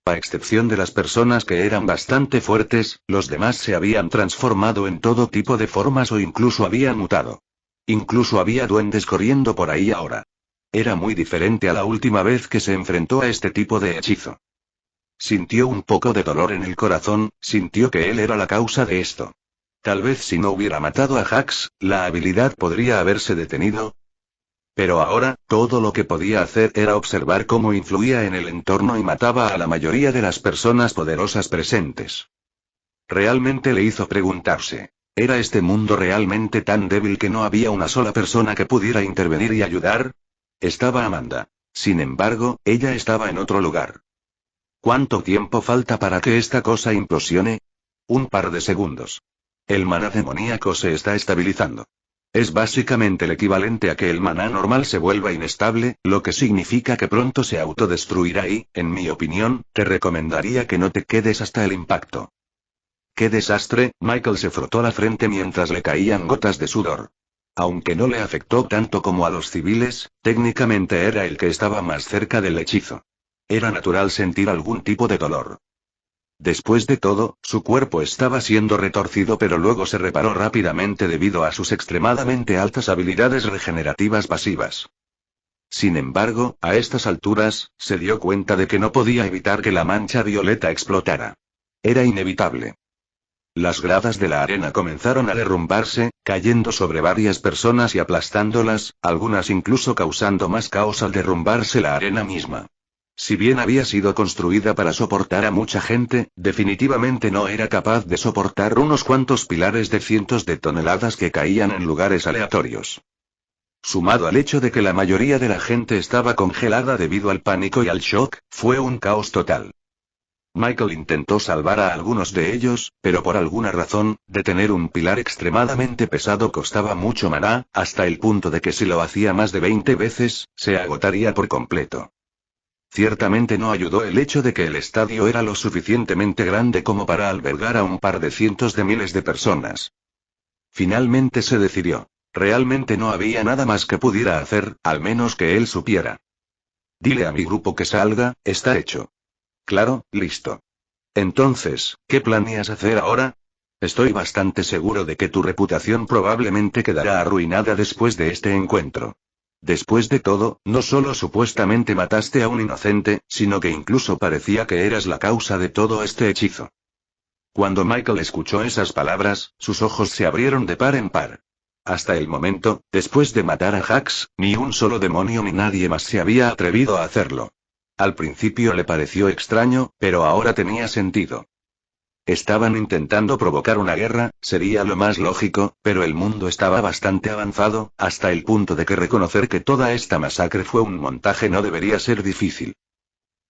A excepción de las personas que eran bastante fuertes, los demás se habían transformado en todo tipo de formas o incluso habían mutado. Incluso había duendes corriendo por ahí ahora. Era muy diferente a la última vez que se enfrentó a este tipo de hechizo. Sintió un poco de dolor en el corazón, sintió que él era la causa de esto. Tal vez si no hubiera matado a Jax, la habilidad podría haberse detenido. Pero ahora, todo lo que podía hacer era observar cómo influía en el entorno y mataba a la mayoría de las personas poderosas presentes. Realmente le hizo preguntarse, ¿era este mundo realmente tan débil que no había una sola persona que pudiera intervenir y ayudar? Estaba Amanda. Sin embargo, ella estaba en otro lugar. ¿Cuánto tiempo falta para que esta cosa implosione? Un par de segundos. El maná demoníaco se está estabilizando. Es básicamente el equivalente a que el maná normal se vuelva inestable, lo que significa que pronto se autodestruirá y, en mi opinión, te recomendaría que no te quedes hasta el impacto. ¡Qué desastre! Michael se frotó la frente mientras le caían gotas de sudor. Aunque no le afectó tanto como a los civiles, técnicamente era el que estaba más cerca del hechizo. Era natural sentir algún tipo de dolor. Después de todo, su cuerpo estaba siendo retorcido, pero luego se reparó rápidamente debido a sus extremadamente altas habilidades regenerativas pasivas. Sin embargo, a estas alturas, se dio cuenta de que no podía evitar que la mancha violeta explotara. Era inevitable. Las gradas de la arena comenzaron a derrumbarse, cayendo sobre varias personas y aplastándolas, algunas incluso causando más caos al derrumbarse la arena misma. Si bien había sido construida para soportar a mucha gente, definitivamente no era capaz de soportar unos cuantos pilares de cientos de toneladas que caían en lugares aleatorios. Sumado al hecho de que la mayoría de la gente estaba congelada debido al pánico y al shock, fue un caos total. Michael intentó salvar a algunos de ellos, pero por alguna razón, detener un pilar extremadamente pesado costaba mucho maná, hasta el punto de que si lo hacía más de 20 veces, se agotaría por completo. Ciertamente no ayudó el hecho de que el estadio era lo suficientemente grande como para albergar a un par de cientos de miles de personas. Finalmente se decidió. Realmente no había nada más que pudiera hacer, al menos que él supiera. Dile a mi grupo que salga, está hecho. Claro, listo. Entonces, ¿qué planeas hacer ahora? Estoy bastante seguro de que tu reputación probablemente quedará arruinada después de este encuentro. Después de todo, no solo supuestamente mataste a un inocente, sino que incluso parecía que eras la causa de todo este hechizo. Cuando Michael escuchó esas palabras, sus ojos se abrieron de par en par. Hasta el momento, después de matar a Jax, ni un solo demonio ni nadie más se había atrevido a hacerlo. Al principio le pareció extraño, pero ahora tenía sentido. Estaban intentando provocar una guerra, sería lo más lógico, pero el mundo estaba bastante avanzado, hasta el punto de que reconocer que toda esta masacre fue un montaje no debería ser difícil.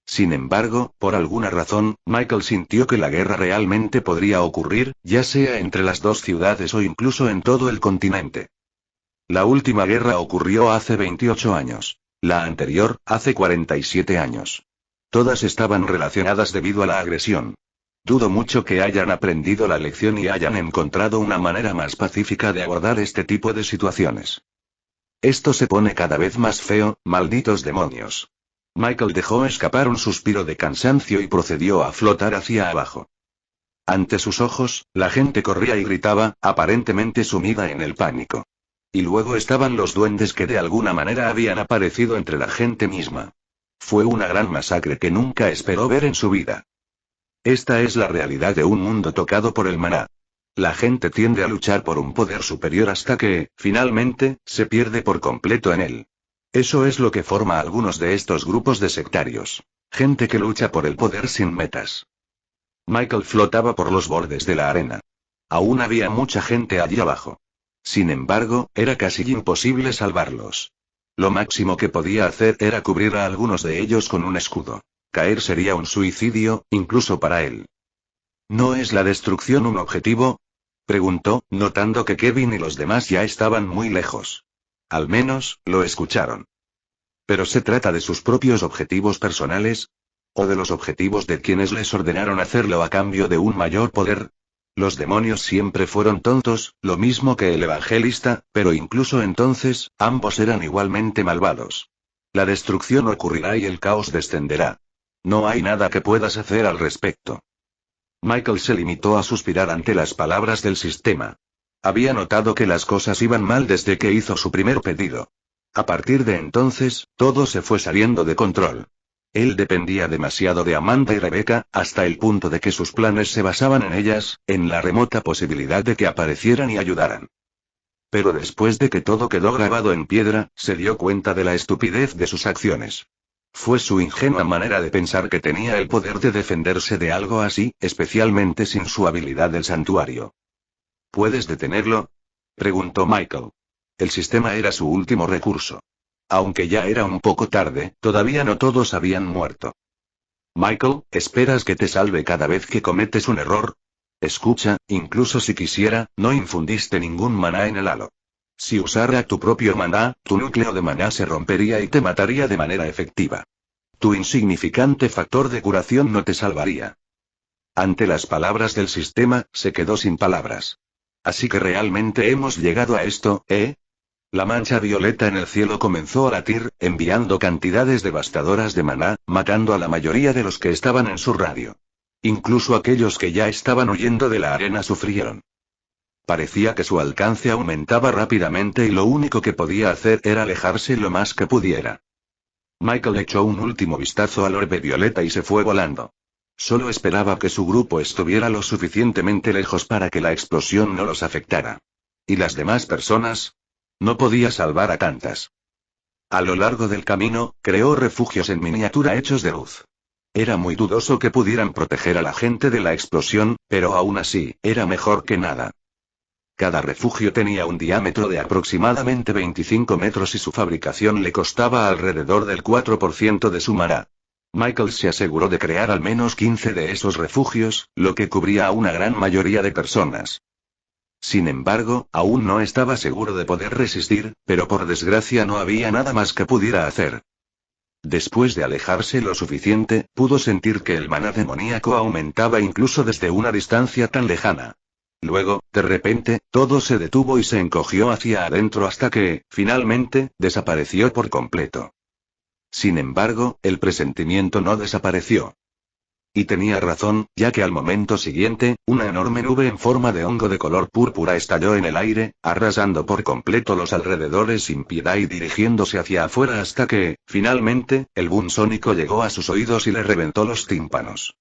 Sin embargo, por alguna razón, Michael sintió que la guerra realmente podría ocurrir, ya sea entre las dos ciudades o incluso en todo el continente. La última guerra ocurrió hace 28 años. La anterior, hace 47 años. Todas estaban relacionadas debido a la agresión. Dudo mucho que hayan aprendido la lección y hayan encontrado una manera más pacífica de abordar este tipo de situaciones. Esto se pone cada vez más feo, malditos demonios. Michael dejó escapar un suspiro de cansancio y procedió a flotar hacia abajo. Ante sus ojos, la gente corría y gritaba, aparentemente sumida en el pánico. Y luego estaban los duendes que de alguna manera habían aparecido entre la gente misma. Fue una gran masacre que nunca esperó ver en su vida. Esta es la realidad de un mundo tocado por el maná. La gente tiende a luchar por un poder superior hasta que, finalmente, se pierde por completo en él. Eso es lo que forma algunos de estos grupos de sectarios. Gente que lucha por el poder sin metas. Michael flotaba por los bordes de la arena. Aún había mucha gente allí abajo. Sin embargo, era casi imposible salvarlos. Lo máximo que podía hacer era cubrir a algunos de ellos con un escudo. Caer sería un suicidio, incluso para él. ¿No es la destrucción un objetivo? Preguntó, notando que Kevin y los demás ya estaban muy lejos. Al menos, lo escucharon. ¿Pero se trata de sus propios objetivos personales? ¿O de los objetivos de quienes les ordenaron hacerlo a cambio de un mayor poder? Los demonios siempre fueron tontos, lo mismo que el evangelista, pero incluso entonces, ambos eran igualmente malvados. La destrucción ocurrirá y el caos descenderá. No hay nada que puedas hacer al respecto. Michael se limitó a suspirar ante las palabras del sistema. Había notado que las cosas iban mal desde que hizo su primer pedido. A partir de entonces, todo se fue saliendo de control. Él dependía demasiado de Amanda y Rebecca, hasta el punto de que sus planes se basaban en ellas, en la remota posibilidad de que aparecieran y ayudaran. Pero después de que todo quedó grabado en piedra, se dio cuenta de la estupidez de sus acciones. Fue su ingenua manera de pensar que tenía el poder de defenderse de algo así, especialmente sin su habilidad del santuario. ¿Puedes detenerlo?, preguntó Michael. El sistema era su último recurso. Aunque ya era un poco tarde, todavía no todos habían muerto. Michael, ¿esperas que te salve cada vez que cometes un error? Escucha, incluso si quisiera, no infundiste ningún maná en el halo. Si usara tu propio maná, tu núcleo de maná se rompería y te mataría de manera efectiva. Tu insignificante factor de curación no te salvaría. Ante las palabras del sistema, se quedó sin palabras. Así que realmente hemos llegado a esto, ¿eh? La mancha violeta en el cielo comenzó a latir, enviando cantidades devastadoras de maná, matando a la mayoría de los que estaban en su radio. Incluso aquellos que ya estaban huyendo de la arena sufrieron. Parecía que su alcance aumentaba rápidamente y lo único que podía hacer era alejarse lo más que pudiera. Michael echó un último vistazo al orbe violeta y se fue volando. Solo esperaba que su grupo estuviera lo suficientemente lejos para que la explosión no los afectara. ¿Y las demás personas? No podía salvar a tantas. A lo largo del camino, creó refugios en miniatura hechos de luz. Era muy dudoso que pudieran proteger a la gente de la explosión, pero aún así, era mejor que nada. Cada refugio tenía un diámetro de aproximadamente 25 metros y su fabricación le costaba alrededor del 4% de su maná. Michael se aseguró de crear al menos 15 de esos refugios, lo que cubría a una gran mayoría de personas. Sin embargo, aún no estaba seguro de poder resistir, pero por desgracia no había nada más que pudiera hacer. Después de alejarse lo suficiente, pudo sentir que el maná demoníaco aumentaba incluso desde una distancia tan lejana. Luego, de repente, todo se detuvo y se encogió hacia adentro hasta que, finalmente, desapareció por completo. Sin embargo, el presentimiento no desapareció. Y tenía razón, ya que al momento siguiente, una enorme nube en forma de hongo de color púrpura estalló en el aire, arrasando por completo los alrededores sin piedad y dirigiéndose hacia afuera hasta que, finalmente, el boom sónico llegó a sus oídos y le reventó los tímpanos.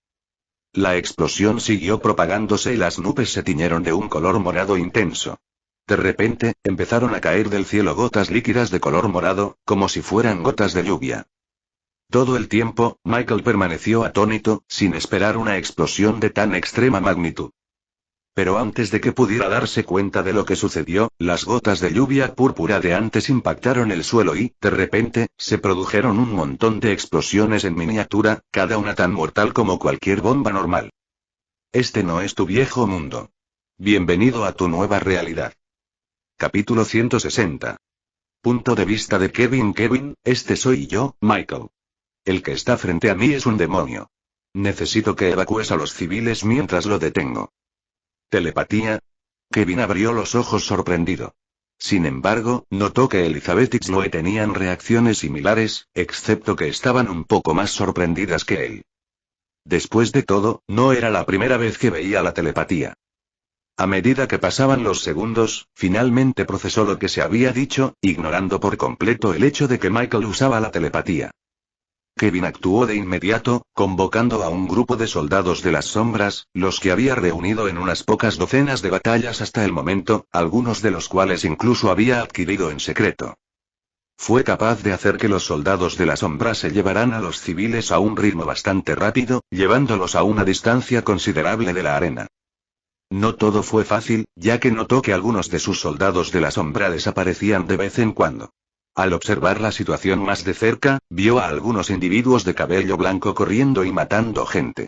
La explosión siguió propagándose y las nubes se tiñeron de un color morado intenso. De repente, empezaron a caer del cielo gotas líquidas de color morado, como si fueran gotas de lluvia. Todo el tiempo, Michael permaneció atónito, sin esperar una explosión de tan extrema magnitud. Pero antes de que pudiera darse cuenta de lo que sucedió, las gotas de lluvia púrpura de antes impactaron el suelo y, de repente, se produjeron un montón de explosiones en miniatura, cada una tan mortal como cualquier bomba normal. Este no es tu viejo mundo. Bienvenido a tu nueva realidad. Capítulo 160. Punto de vista de Kevin, este soy yo, Michael. El que está frente a mí es un demonio. Necesito que evacúes a los civiles mientras lo detengo. ¿Telepatía? Kevin abrió los ojos sorprendido. Sin embargo, notó que Elizabeth y Chloe tenían reacciones similares, excepto que estaban un poco más sorprendidas que él. Después de todo, no era la primera vez que veía la telepatía. A medida que pasaban los segundos, finalmente procesó lo que se había dicho, ignorando por completo el hecho de que Michael usaba la telepatía. Kevin actuó de inmediato, convocando a un grupo de soldados de las sombras, los que había reunido en unas pocas docenas de batallas hasta el momento, algunos de los cuales incluso había adquirido en secreto. Fue capaz de hacer que los soldados de la sombra se llevaran a los civiles a un ritmo bastante rápido, llevándolos a una distancia considerable de la arena. No todo fue fácil, ya que notó que algunos de sus soldados de la sombra desaparecían de vez en cuando. Al observar la situación más de cerca, vio a algunos individuos de cabello blanco corriendo y matando gente.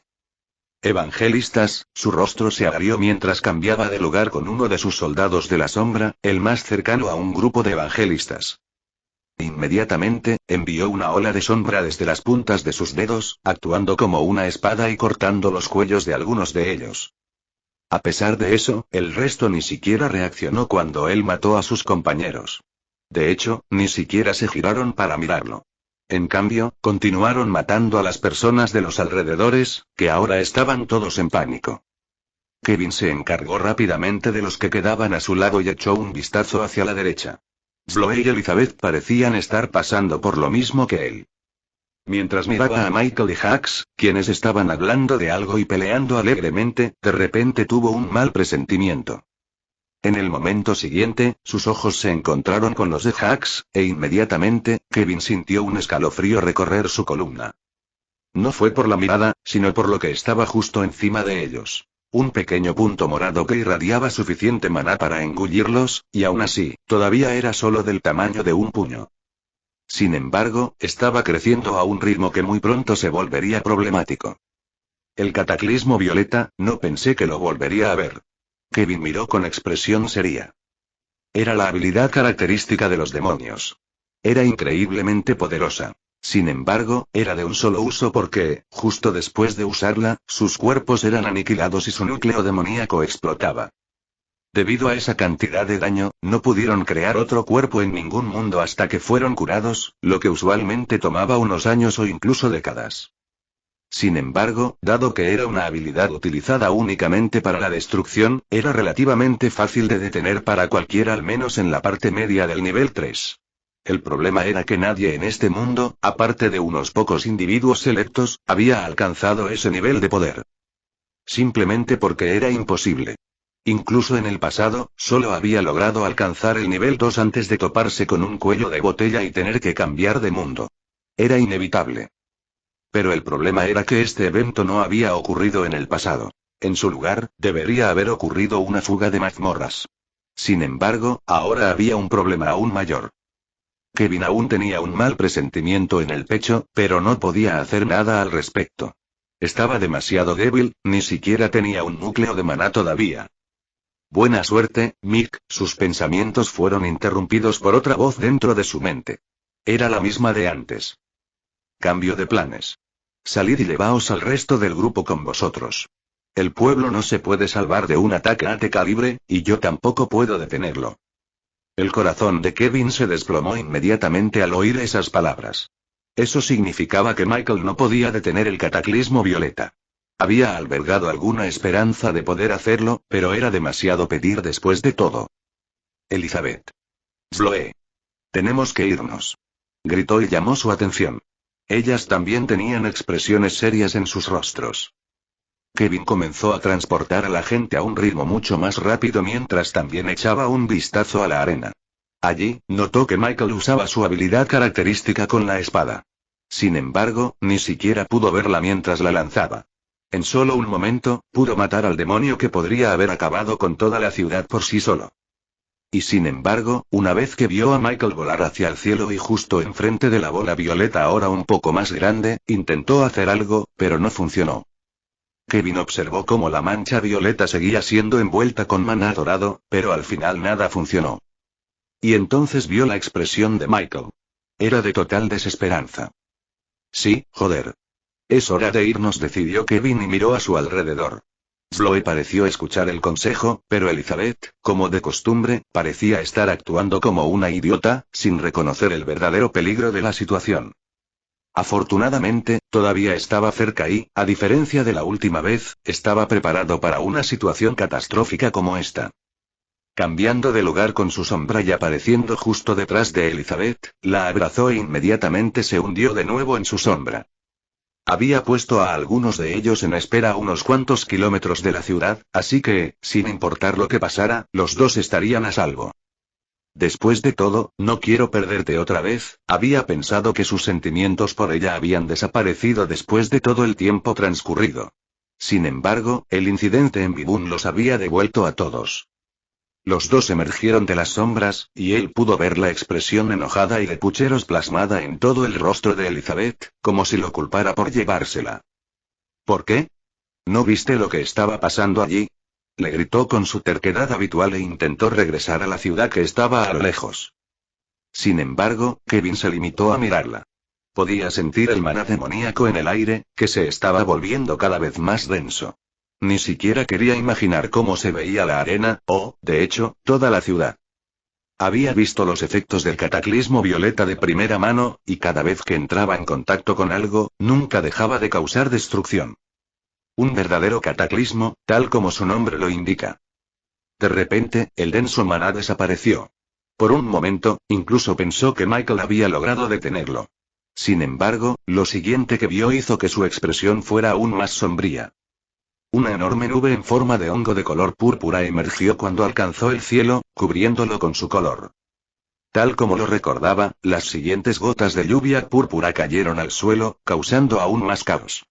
Evangelistas, su rostro se agrió mientras cambiaba de lugar con uno de sus soldados de la sombra, el más cercano a un grupo de evangelistas. Inmediatamente, envió una ola de sombra desde las puntas de sus dedos, actuando como una espada y cortando los cuellos de algunos de ellos. A pesar de eso, el resto ni siquiera reaccionó cuando él mató a sus compañeros. De hecho, ni siquiera se giraron para mirarlo. En cambio, continuaron matando a las personas de los alrededores, que ahora estaban todos en pánico. Kevin se encargó rápidamente de los que quedaban a su lado y echó un vistazo hacia la derecha. Chloe y Elizabeth parecían estar pasando por lo mismo que él. Mientras miraba a Michael y Jax, quienes estaban hablando de algo y peleando alegremente, de repente tuvo un mal presentimiento. En el momento siguiente, sus ojos se encontraron con los de Jax, e inmediatamente, Kevin sintió un escalofrío recorrer su columna. No fue por la mirada, sino por lo que estaba justo encima de ellos. Un pequeño punto morado que irradiaba suficiente maná para engullirlos, y aún así, todavía era solo del tamaño de un puño. Sin embargo, estaba creciendo a un ritmo que muy pronto se volvería problemático. El cataclismo violeta, no pensé que lo volvería a ver. Kevin miró con expresión seria. Era la habilidad característica de los demonios. Era increíblemente poderosa. Sin embargo, era de un solo uso porque, justo después de usarla, sus cuerpos eran aniquilados y su núcleo demoníaco explotaba. Debido a esa cantidad de daño, no pudieron crear otro cuerpo en ningún mundo hasta que fueron curados, lo que usualmente tomaba unos años o incluso décadas. Sin embargo, dado que era una habilidad utilizada únicamente para la destrucción, era relativamente fácil de detener para cualquiera, al menos en la parte media del nivel 3. El problema era que nadie en este mundo, aparte de unos pocos individuos selectos, había alcanzado ese nivel de poder. Simplemente porque era imposible. Incluso en el pasado, solo había logrado alcanzar el nivel 2 antes de toparse con un cuello de botella y tener que cambiar de mundo. Era inevitable. Pero el problema era que este evento no había ocurrido en el pasado. En su lugar, debería haber ocurrido una fuga de mazmorras. Sin embargo, ahora había un problema aún mayor. Kevin aún tenía un mal presentimiento en el pecho, pero no podía hacer nada al respecto. Estaba demasiado débil, ni siquiera tenía un núcleo de maná todavía. Buena suerte, Mick, sus pensamientos fueron interrumpidos por otra voz dentro de su mente. Era la misma de antes. Cambio de planes. Salid y llevaos al resto del grupo con vosotros. El pueblo no se puede salvar de un ataque a calibre, y yo tampoco puedo detenerlo. El corazón de Kevin se desplomó inmediatamente al oír esas palabras. Eso significaba que Michael no podía detener el cataclismo violeta. Había albergado alguna esperanza de poder hacerlo, pero era demasiado pedir después de todo. Elizabeth. Zoe. Tenemos que irnos. Gritó y llamó su atención. Ellas también tenían expresiones serias en sus rostros. Kevin comenzó a transportar a la gente a un ritmo mucho más rápido mientras también echaba un vistazo a la arena. Allí, notó que Michael usaba su habilidad característica con la espada. Sin embargo, ni siquiera pudo verla mientras la lanzaba. En solo un momento, pudo matar al demonio que podría haber acabado con toda la ciudad por sí solo. Y sin embargo, una vez que vio a Michael volar hacia el cielo y justo enfrente de la bola violeta ahora un poco más grande, intentó hacer algo, pero no funcionó. Kevin observó cómo la mancha violeta seguía siendo envuelta con maná dorado, pero al final nada funcionó. Y entonces vio la expresión de Michael. Era de total desesperanza. Sí, joder. Es hora de irnos, decidió Kevin y miró a su alrededor. Zoe pareció escuchar el consejo, pero Elizabeth, como de costumbre, parecía estar actuando como una idiota, sin reconocer el verdadero peligro de la situación. Afortunadamente, todavía estaba cerca y, a diferencia de la última vez, estaba preparado para una situación catastrófica como esta. Cambiando de lugar con su sombra y apareciendo justo detrás de Elizabeth, la abrazó e inmediatamente se hundió de nuevo en su sombra. Había puesto a algunos de ellos en espera a unos cuantos kilómetros de la ciudad, así que, sin importar lo que pasara, los dos estarían a salvo. Después de todo, no quiero perderte otra vez, había pensado que sus sentimientos por ella habían desaparecido después de todo el tiempo transcurrido. Sin embargo, el incidente en Bibun los había devuelto a todos. Los dos emergieron de las sombras, y él pudo ver la expresión enojada y de pucheros plasmada en todo el rostro de Elizabeth, como si lo culpara por llevársela. ¿Por qué? ¿No viste lo que estaba pasando allí? Le gritó con su terquedad habitual e intentó regresar a la ciudad que estaba a lo lejos. Sin embargo, Kevin se limitó a mirarla. Podía sentir el maná demoníaco en el aire, que se estaba volviendo cada vez más denso. Ni siquiera quería imaginar cómo se veía la arena, o, de hecho, toda la ciudad. Había visto los efectos del cataclismo violeta de primera mano, y cada vez que entraba en contacto con algo, nunca dejaba de causar destrucción. Un verdadero cataclismo, tal como su nombre lo indica. De repente, el denso maná desapareció. Por un momento, incluso pensó que Michael había logrado detenerlo. Sin embargo, lo siguiente que vio hizo que su expresión fuera aún más sombría. Una enorme nube en forma de hongo de color púrpura emergió cuando alcanzó el cielo, cubriéndolo con su color. Tal como lo recordaba, las siguientes gotas de lluvia púrpura cayeron al suelo, causando aún más caos.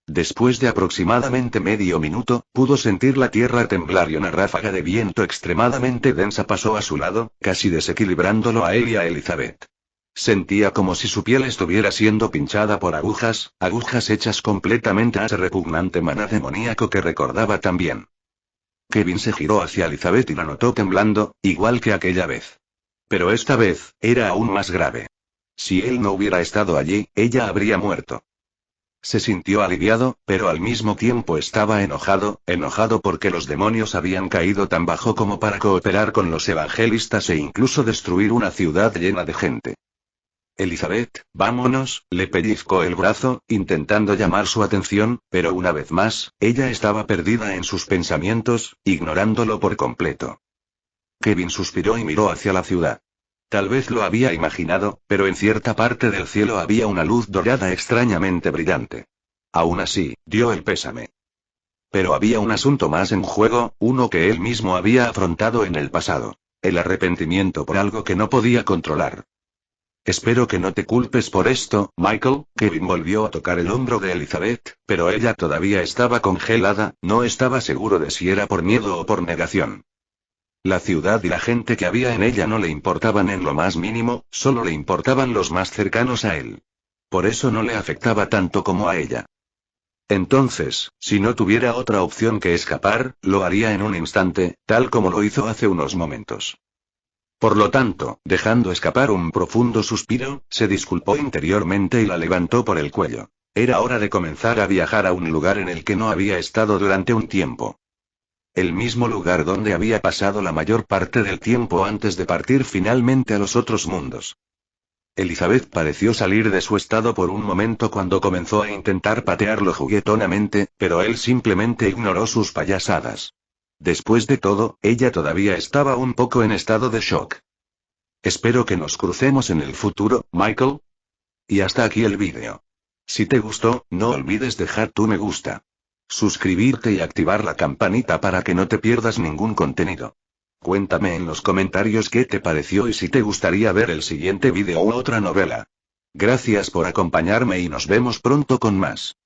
Después de aproximadamente medio minuto, pudo sentir la tierra temblar y una ráfaga de viento extremadamente densa pasó a su lado, casi desequilibrándolo a él y a Elizabeth. Sentía como si su piel estuviera siendo pinchada por agujas, agujas hechas completamente a ese repugnante maná demoníaco que recordaba tan bien. Kevin se giró hacia Elizabeth y la notó temblando, igual que aquella vez. Pero esta vez, era aún más grave. Si él no hubiera estado allí, ella habría muerto. Se sintió aliviado, pero al mismo tiempo estaba enojado porque los demonios habían caído tan bajo como para cooperar con los evangelistas e incluso destruir una ciudad llena de gente. Elizabeth, vámonos, le pellizcó el brazo, intentando llamar su atención, pero una vez más, ella estaba perdida en sus pensamientos, ignorándolo por completo. Kevin suspiró y miró hacia la ciudad. Tal vez lo había imaginado, pero en cierta parte del cielo había una luz dorada extrañamente brillante. Aún así, dio el pésame. Pero había un asunto más en juego, uno que él mismo había afrontado en el pasado. El arrepentimiento por algo que no podía controlar. Espero que no te culpes por esto, Michael. Kevin volvió a tocar el hombro de Elizabeth, pero ella todavía estaba congelada, no estaba seguro de si era por miedo o por negación. La ciudad y la gente que había en ella no le importaban en lo más mínimo, solo le importaban los más cercanos a él. Por eso no le afectaba tanto como a ella. Entonces, si no tuviera otra opción que escapar, lo haría en un instante, tal como lo hizo hace unos momentos. Por lo tanto, dejando escapar un profundo suspiro, se disculpó interiormente y la levantó por el cuello. Era hora de comenzar a viajar a un lugar en el que no había estado durante un tiempo. El mismo lugar donde había pasado la mayor parte del tiempo antes de partir finalmente a los otros mundos. Elizabeth pareció salir de su estado por un momento cuando comenzó a intentar patearlo juguetonamente, pero él simplemente ignoró sus payasadas. Después de todo, ella todavía estaba un poco en estado de shock. Espero que nos crucemos en el futuro, Michael. Y hasta aquí el vídeo. Si te gustó, no olvides dejar tu me gusta. Suscribirte y activar la campanita para que no te pierdas ningún contenido. Cuéntame en los comentarios qué te pareció y si te gustaría ver el siguiente vídeo u otra novela. Gracias por acompañarme y nos vemos pronto con más.